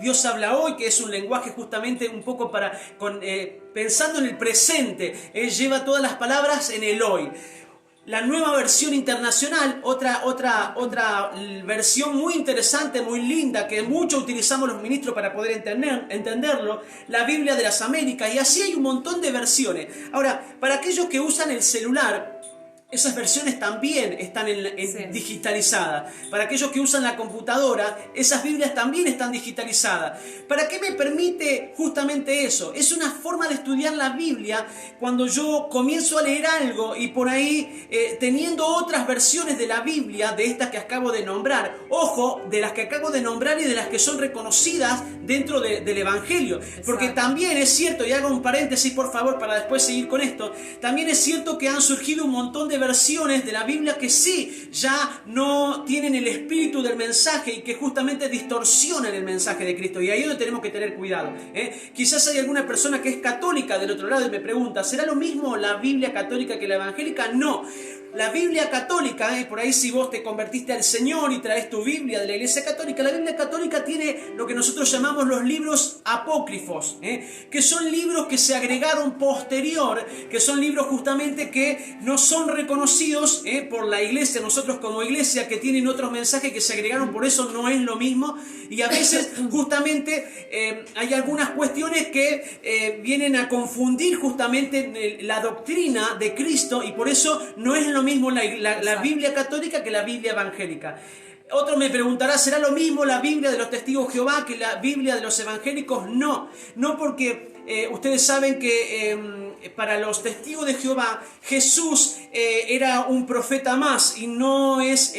Dios habla hoy, que es un lenguaje justamente un poco pensando en el presente. Lleva todas las palabras en el hoy. La nueva versión internacional, otra versión muy interesante, muy linda, que mucho utilizamos los ministros para poder entenderlo, la Biblia de las Américas, y así hay un montón de versiones. Ahora, para aquellos que usan el celular, esas versiones también están digitalizadas. Para aquellos que usan la computadora, esas Biblias también están digitalizadas. ¿Para qué me permite justamente eso? Es una forma de estudiar la Biblia cuando yo comienzo a leer algo y por ahí teniendo otras versiones de la Biblia, de estas que acabo de nombrar. Ojo, de las que acabo de nombrar y de las que son reconocidas dentro del Evangelio. Porque también es cierto, y hago un paréntesis por favor para después seguir con esto, también es cierto que han surgido un montón de versiones de la Biblia que sí, ya no tienen el espíritu del mensaje y que justamente distorsionan el mensaje de Cristo. Y ahí es donde tenemos que tener cuidado. Quizás hay alguna persona que es católica del otro lado y me pregunta, ¿será lo mismo la Biblia católica que la evangélica? No. La Biblia católica, por ahí si vos te convertiste al Señor y traes tu Biblia de la Iglesia Católica, la Biblia católica tiene lo que nosotros llamamos los libros apócrifos, que son libros que se agregaron posterior, que son libros justamente que no son reconocidos por la Iglesia, nosotros como Iglesia, que tienen otros mensajes que se agregaron, por eso no es lo mismo, y a veces justamente hay algunas cuestiones que vienen a confundir justamente la doctrina de Cristo, y por eso no es lo mismo la Biblia católica que la Biblia evangélica. Otro me preguntará, ¿será lo mismo la Biblia de los testigos de Jehová que la Biblia de los evangélicos? No, no porque ustedes saben que para los testigos de Jehová Jesús era un profeta más y no es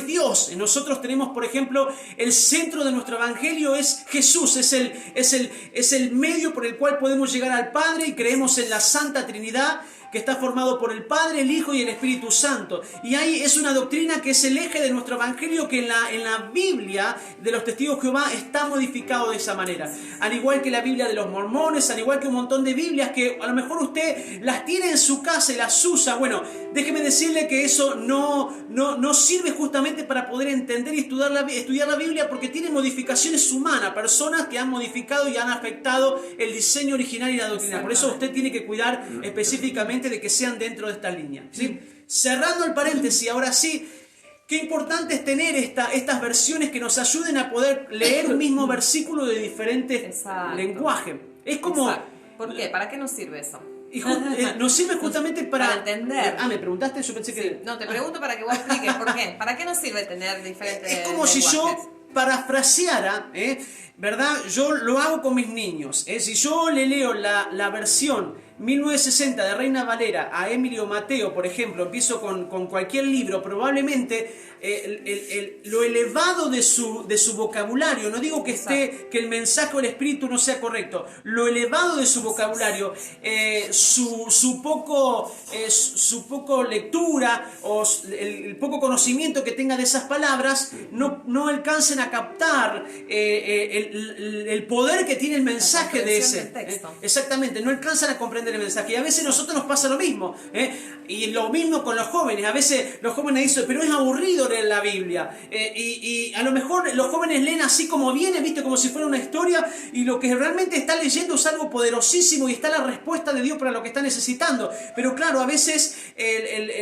Dios. Nosotros tenemos, por ejemplo, el centro de nuestro evangelio es Jesús, es el medio por el cual podemos llegar al Padre y creemos en la Santa Trinidad, que está formado por el Padre, el Hijo y el Espíritu Santo. Y ahí es una doctrina que es el eje de nuestro evangelio, que en la Biblia de los testigos de Jehová está modificado de esa manera. Al igual que la Biblia de los mormones, al igual que un montón de Biblias que a lo mejor usted las tiene en su casa y las usa. Bueno, déjeme decirle que eso no sirve justamente para poder entender y estudiar la Biblia, porque tiene modificaciones humanas, personas que han modificado y han afectado el diseño original y la doctrina. Por eso usted tiene que cuidar específicamente de que sean dentro de esta línea, ¿sí? Cerrando el paréntesis, ahora sí, qué importante es tener estas versiones que nos ayuden a poder leer un mismo versículo de diferentes lenguajes. Es como... ¿Por qué? ¿Para qué nos sirve eso? Nos sirve justamente para entender. ¿me preguntaste? Yo pensé que... No, te pregunto para que vos expliques por qué. ¿Para qué nos sirve tener diferentes Es como lenguajes? si yo parafraseara, ¿verdad? Yo lo hago con mis niños. Si yo le leo la versión 1960 de Reina Valera a Emilio Mateo, por ejemplo, empiezo con cualquier libro, probablemente lo elevado de su vocabulario, no digo que el mensaje o el espíritu no sea correcto, lo elevado de su vocabulario, su poco lectura o el poco conocimiento que tenga de esas palabras no alcancen a captar el poder que tiene el mensaje de ese texto. Exactamente, no alcanzan a comprender el mensaje. Y a veces a nosotros nos pasa lo mismo, y lo mismo con los jóvenes. A veces los jóvenes dicen, pero es aburrido leer la Biblia, y a lo mejor los jóvenes leen así como viene, viste, como si fuera una historia, y lo que realmente está leyendo es algo poderosísimo y está la respuesta de Dios para lo que está necesitando. Pero claro, a veces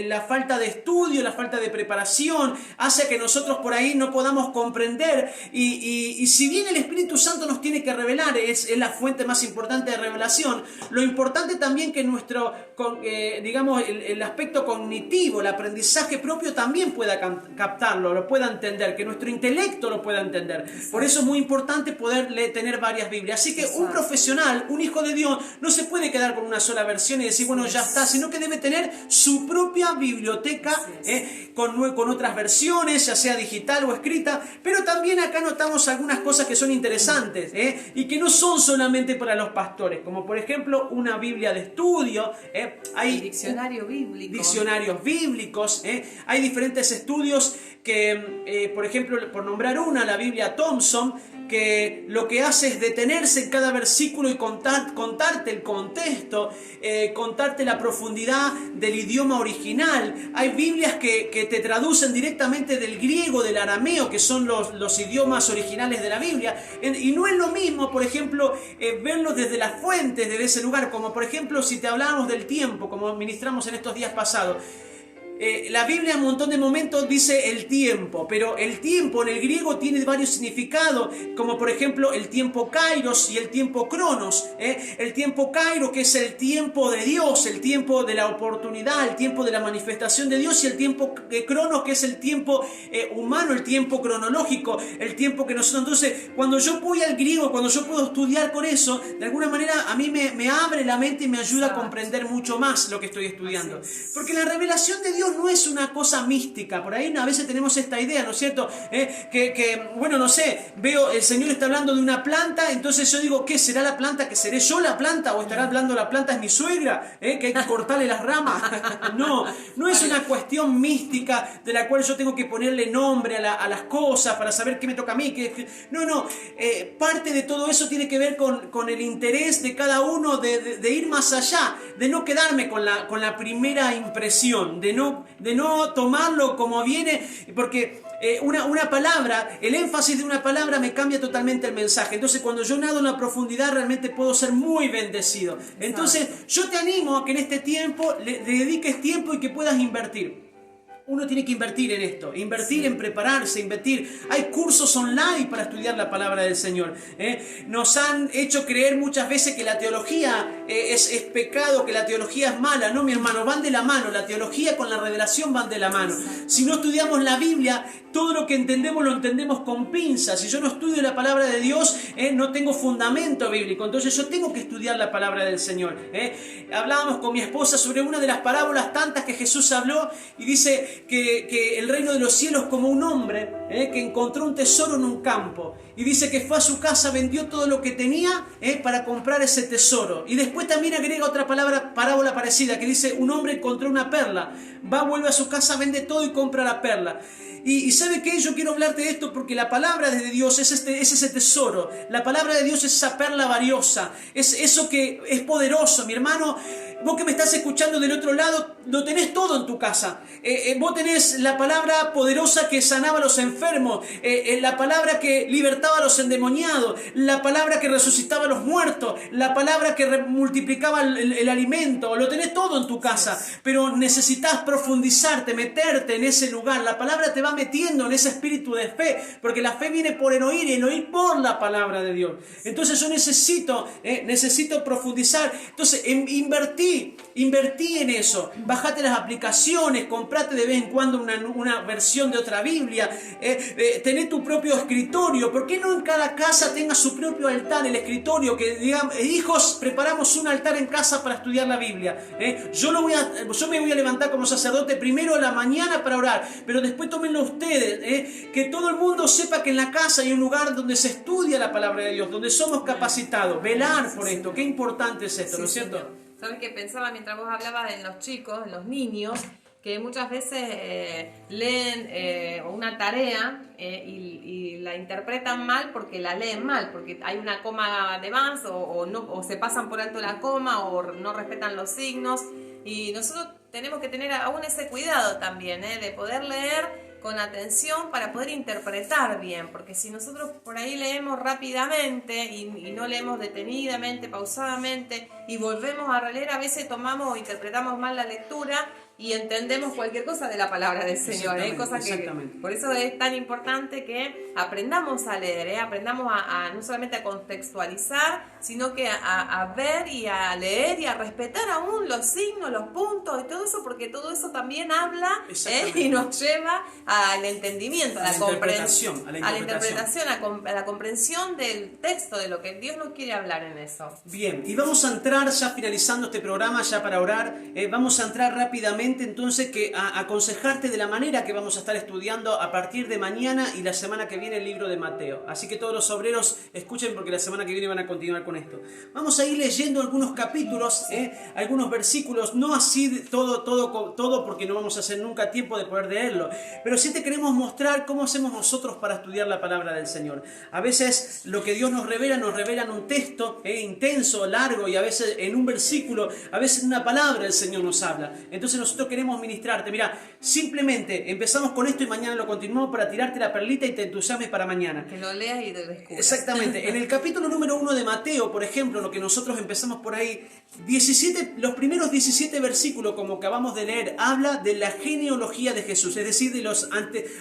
la falta de estudio, la falta de preparación hace que nosotros por ahí no podamos comprender, y si bien el Espíritu Santo nos tiene que revelar, es la fuente más importante de revelación, lo importante también que nuestro, digamos, el aspecto cognitivo, el aprendizaje propio también pueda captarlo, lo pueda entender, que nuestro intelecto lo pueda entender. Por eso es muy importante poder tener varias Biblias. Así que un profesional, un hijo de Dios, no se puede quedar con una sola versión y decir, bueno, ya está, sino que debe tener su propia biblioteca con otras versiones, ya sea digital o escrita. Pero también acá notamos algunas cosas que son interesantes y que no son solamente para los pastores, como por ejemplo una Biblia de estudio, hay diccionario bíblico. Diccionarios bíblicos, hay diferentes estudios que, por ejemplo, por nombrar una, la Biblia Thompson, que lo que hace es detenerse en cada versículo y contarte el contexto, contarte la profundidad del idioma original. Hay Biblias que te traducen directamente del griego, del arameo, que son los idiomas originales de la Biblia. Y no es lo mismo, por ejemplo, verlo desde las fuentes de ese lugar, como por ejemplo si te hablábamos del tiempo, como ministramos en estos días pasados. La Biblia en un montón de momentos dice el tiempo, pero el tiempo en el griego tiene varios significados, como por ejemplo el tiempo kairos y el tiempo cronos. El tiempo kairos, que es el tiempo de Dios, el tiempo de la oportunidad, el tiempo de la manifestación de Dios, y el tiempo cronos, que es el tiempo humano, el tiempo cronológico, el tiempo que nosotros... Entonces, cuando yo voy al griego, cuando yo puedo estudiar con eso, de alguna manera a mí me abre la mente y me ayuda a comprender mucho más lo que estoy estudiando. Porque la revelación de Dios no es una cosa mística. Por ahí a veces tenemos esta idea, ¿no es cierto? Bueno, no sé, veo, el Señor está hablando de una planta, entonces yo digo, ¿qué será la planta? ¿Que seré yo la planta? ¿O estará hablando la planta es mi suegra? Que hay que cortarle las ramas. No es una cuestión mística de la cual yo tengo que ponerle nombre a las cosas para saber qué me toca a mí. No. Parte de todo eso tiene que ver con el interés de cada uno de ir más allá, de no quedarme con la primera impresión, de no tomarlo como viene, porque una palabra, el énfasis de una palabra me cambia totalmente el mensaje. Entonces, cuando yo nado en la profundidad, realmente puedo ser muy bendecido. Entonces, yo te animo a que en este tiempo le dediques tiempo y que puedas invertir. Uno tiene que invertir en esto, invertir en prepararse, invertir. Hay cursos online para estudiar la palabra del Señor. Nos han hecho creer muchas veces que la teología es pecado, que la teología es mala. No, mi hermano, van de la mano. La teología con la revelación van de la mano. Si no estudiamos la Biblia, todo lo que entendemos lo entendemos con pinzas. Si yo no estudio la palabra de Dios, no tengo fundamento bíblico. Entonces yo tengo que estudiar la palabra del Señor. Hablábamos con mi esposa sobre una de las parábolas tantas que Jesús habló, y dice que el reino de los cielos como un hombre que encontró un tesoro en un campo, y dice que fue a su casa, vendió todo lo que tenía para comprar ese tesoro. Y después también agrega otra parábola parecida, que dice: un hombre encontró una perla, vuelve a su casa, vende todo y compra la perla. Y ¿sabe qué? Yo quiero hablarte de esto porque la palabra de Dios es ese tesoro. La palabra de Dios es esa perla valiosa. Es eso que es poderoso, mi hermano. Vos que me estás escuchando del otro lado, lo tenés todo en tu casa. Vos tenés la palabra poderosa que sanaba a los enfermos, la palabra que libertaba a los endemoniados, la palabra que resucitaba a los muertos, la palabra que multiplicaba el alimento. Lo tenés todo en tu casa, pero necesitas profundizarte, meterte en ese lugar. La palabra te va metiendo en ese espíritu de fe, porque la fe viene por el oír, y el oír por la palabra de Dios. Entonces yo necesito profundizar. Entonces invertí en eso. Bajate las aplicaciones, comprate de vez en cuando una versión de otra Biblia, tené tu propio escritorio. ¿Por qué no en cada casa tenga su propio altar, el escritorio? Que digan, hijos, preparamos un altar en casa para estudiar la Biblia. Yo me voy a levantar como sacerdote primero a la mañana para orar, pero después tómenlo ustedes. Que todo el mundo sepa que en la casa hay un lugar donde se estudia la palabra de Dios, donde somos capacitados. Velar por esto. Qué importante es esto, ¿no es cierto? Señor. ¿Sabes qué pensaba mientras vos hablabas en los chicos, en los niños? Que muchas veces leen una tarea y la interpretan mal porque la leen mal, porque hay una coma de más, o se pasan por alto la coma, o no respetan los signos. Y nosotros tenemos que tener aún ese cuidado también, de poder leer con atención para poder interpretar bien, porque si nosotros por ahí leemos rápidamente y no leemos detenidamente, pausadamente, y volvemos a releer, a veces tomamos o interpretamos mal la lectura y entendemos cualquier cosa de la palabra del Señor. Exactamente. Por eso es tan importante que aprendamos a leer, aprendamos a no solamente a contextualizar, sino que a ver y a leer y a respetar aún los signos, los puntos y todo eso, porque todo eso también habla y nos lleva al entendimiento, a la comprensión, a la comprensión del texto, de lo que Dios nos quiere hablar en eso. Bien, y vamos a entrar, ya finalizando este programa, ya para orar, vamos a entrar rápidamente entonces a aconsejarte de la manera que vamos a estar estudiando a partir de mañana y la semana que viene el libro de Mateo. Así que todos los obreros escuchen, porque la semana que viene van a continuar con esto. Vamos a ir leyendo algunos capítulos, algunos versículos, no así todo porque no vamos a hacer nunca tiempo de poder leerlo, pero sí te queremos mostrar cómo hacemos nosotros para estudiar la palabra del Señor. A veces lo que Dios nos revela en un texto intenso, largo, y a veces en un versículo, a veces en una palabra el Señor nos habla. Entonces nosotros nosotros queremos ministrarte. Mira, simplemente empezamos con esto y mañana lo continuamos para tirarte la perlita y te entusiasmes para mañana. Que lo leas y lo descubras. Exactamente. En el capítulo número 1 de Mateo, por ejemplo, lo que nosotros empezamos por ahí, los primeros 17 versículos, como acabamos de leer, habla de la genealogía de Jesús, es decir, de los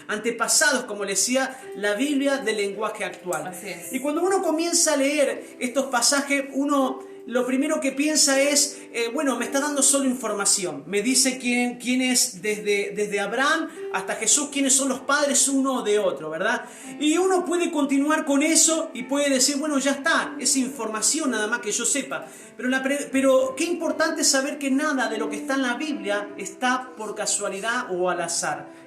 antepasados, como le decía la Biblia, del lenguaje actual. Así es. Y cuando uno comienza a leer estos pasajes, uno lo primero que piensa es, bueno, me está dando solo información. Me dice quién es desde Abraham hasta Jesús, quiénes son los padres uno de otro, ¿verdad? Y uno puede continuar con eso y puede decir, bueno, ya está, es información nada más que yo sepa. Pero qué importante saber que nada de lo que está en la Biblia está por casualidad o al azar.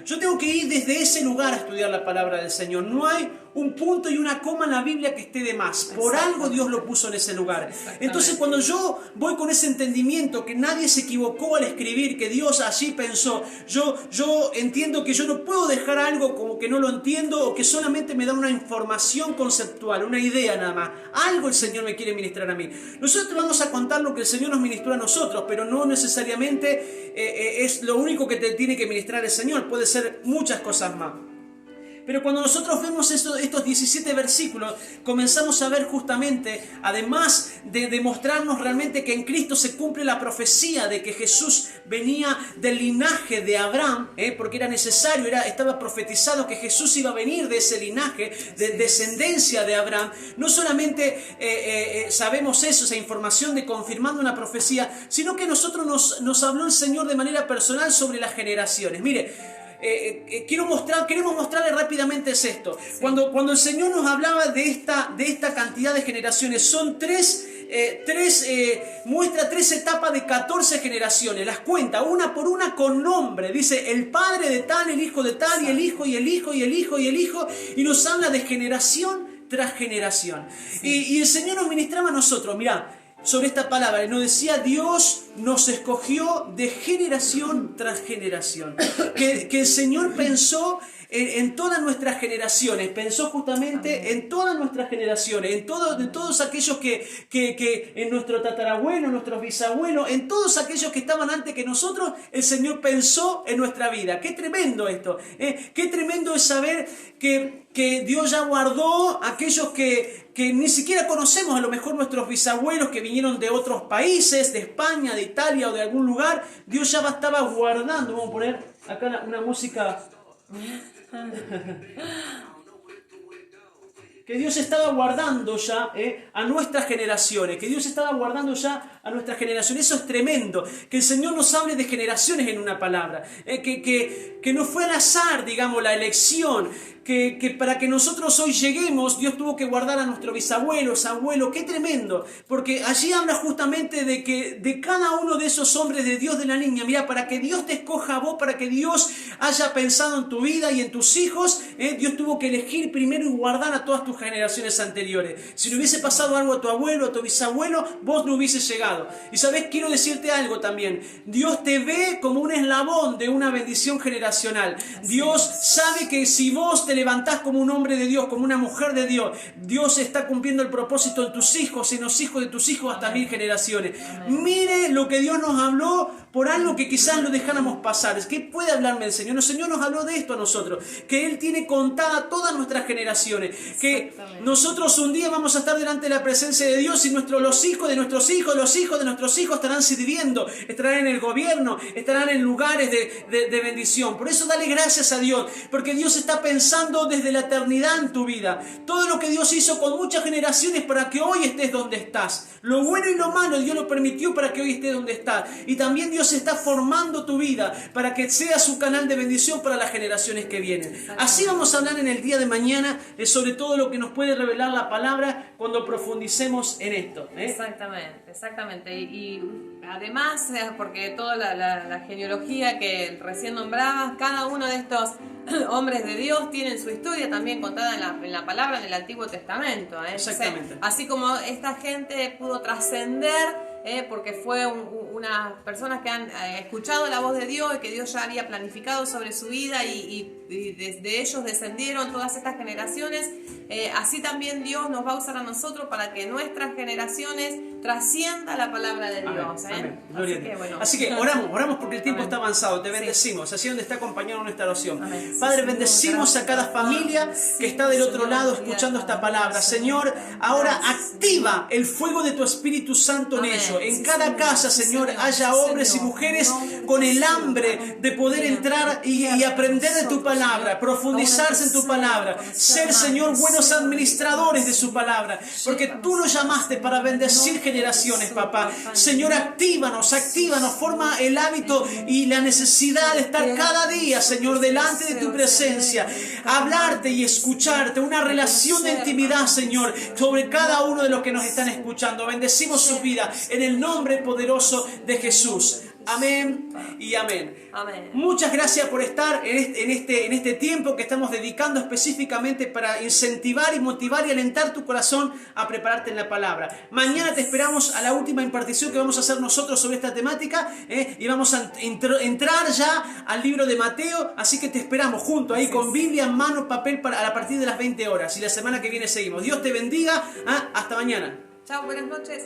Yo tengo que ir desde ese lugar a estudiar la palabra del Señor. No hay un punto y una coma en la Biblia que esté de más. Por algo Dios lo puso en ese lugar. Entonces cuando yo voy con ese entendimiento que nadie se equivocó al escribir, que Dios allí pensó, yo entiendo que yo no puedo dejar algo como que no lo entiendo o que solamente me da una información conceptual, una idea nada más. Algo el Señor me quiere ministrar a mí. Nosotros vamos a contar lo que el Señor nos ministró a nosotros, pero no necesariamente es lo único que te tiene que ministrar el Señor. Puede ser muchas cosas más. Pero cuando nosotros vemos estos 17 versículos, comenzamos a ver justamente, además de demostrarnos realmente que en Cristo se cumple la profecía de que Jesús venía del linaje de Abraham, porque era necesario, estaba profetizado que Jesús iba a venir de ese linaje, de descendencia de Abraham. No solamente sabemos eso, esa información de confirmando una profecía, sino que nosotros nos habló el Señor de manera personal sobre las generaciones. Mire, queremos mostrarle rápidamente esto. Sí. Cuando el Señor nos hablaba de esta cantidad de generaciones, son muestra tres etapas de 14 generaciones, las cuenta una por una con nombre, dice el padre de tal, el hijo de tal, y el hijo, y el hijo, y el hijo, y el hijo, y nos habla de generación tras generación. Sí. Y el Señor nos ministraba a nosotros, mirá, sobre esta palabra, y nos decía, Dios nos escogió de generación tras generación. Que el Señor pensó en todas nuestras generaciones, pensó justamente en todas nuestras generaciones, en todos aquellos que en nuestro tatarabuelo, nuestros bisabuelos, en todos aquellos que estaban antes que nosotros, el Señor pensó en nuestra vida. Qué tremendo esto, qué tremendo es saber que Dios ya guardó aquellos que ni siquiera conocemos, a lo mejor nuestros bisabuelos que vinieron de otros países, de España, de Italia o de algún lugar. Dios ya estaba guardando. Vamos a poner acá una música que Dios estaba guardando ya a nuestras generaciones, que Dios estaba guardando ya a nuestras generaciones. Eso es tremendo, que el Señor nos hable de generaciones en una palabra, que no fue al azar, digamos, la elección, que para que nosotros hoy lleguemos, Dios tuvo que guardar a nuestros bisabuelos, abuelos. Qué tremendo, porque allí habla justamente de cada uno de esos hombres de Dios de la niña. Mira, para que Dios te escoja a vos, para que Dios haya pensado en tu vida y en tus hijos, Dios tuvo que elegir primero y guardar a todas tus generaciones anteriores. Si le hubiese pasado algo a tu abuelo, a tu bisabuelo, vos no hubieses llegado. Y sabes, quiero decirte algo también. Dios te ve como un eslabón de una bendición generacional. Dios sabe que si vos te levantás como un hombre de Dios, como una mujer de Dios, Dios está cumpliendo el propósito en tus hijos, en los hijos de tus hijos, hasta 1000 generaciones. Mire lo que Dios nos habló por algo que quizás lo dejáramos pasar. ¿Qué puede hablarme el Señor? El Señor nos habló de esto a nosotros, que Él tiene contada todas nuestras generaciones, que nosotros un día vamos a estar delante de la presencia de Dios y los hijos de nuestros hijos, los hijos de nuestros hijos estarán sirviendo, estarán en el gobierno, estarán en lugares de bendición. Por eso dale gracias a Dios, porque Dios está pensando desde la eternidad en tu vida. Todo lo que Dios hizo con muchas generaciones para que hoy estés donde estás. Lo bueno y lo malo Dios lo permitió para que hoy estés donde estás. Y también Dios está formando tu vida para que sea su canal de bendición para las generaciones que vienen. Así vamos a hablar en el día de mañana sobre todo lo que nos puede revelar la palabra cuando profundicemos en esto. Exactamente. Y además, porque toda la genealogía que recién nombrabas, cada uno de estos hombres de Dios tienen su historia también contada en la palabra del Antiguo Testamento. Exactamente. Así como esta gente pudo trascender porque fue unas personas que han escuchado la voz de Dios y que Dios ya había planificado sobre su vida y desde ellos descendieron todas estas generaciones. Así también Dios nos va a usar a nosotros para que nuestras generaciones trascienda la palabra de Dios. Amén. Gloria a Dios. Bueno. Así que oramos porque el tiempo Amén. está avanzado. Te bendecimos. Así donde está acompañando nuestra oración. Padre, bendecimos a cada familia que está del otro lado escuchando esta palabra. Señor, ahora activa el fuego de tu Espíritu Santo en ellos. En cada casa, Señor, haya hombres y mujeres con el hambre de poder entrar y aprender de tu palabra, profundizarse en tu palabra, ser, Señor, buenos administradores de su palabra, porque tú nos llamaste para bendecir generaciones, papá. Señor, actívanos, forma el hábito y la necesidad de estar cada día, Señor, delante de tu presencia, hablarte y escucharte, una relación de intimidad, Señor, sobre cada uno de los que nos están escuchando. Bendecimos su vida en el nombre poderoso de Jesús. Amén y amén. Amén. Muchas gracias por estar en este tiempo que estamos dedicando específicamente para incentivar y motivar y alentar tu corazón a prepararte en la palabra. Mañana te esperamos a la última impartición que vamos a hacer nosotros sobre esta temática, y vamos a entrar ya al libro de Mateo, así que te esperamos junto ahí con Biblia en mano, papel a partir de las 20 horas y la semana que viene seguimos. Dios te bendiga. Hasta mañana. Chao, buenas noches.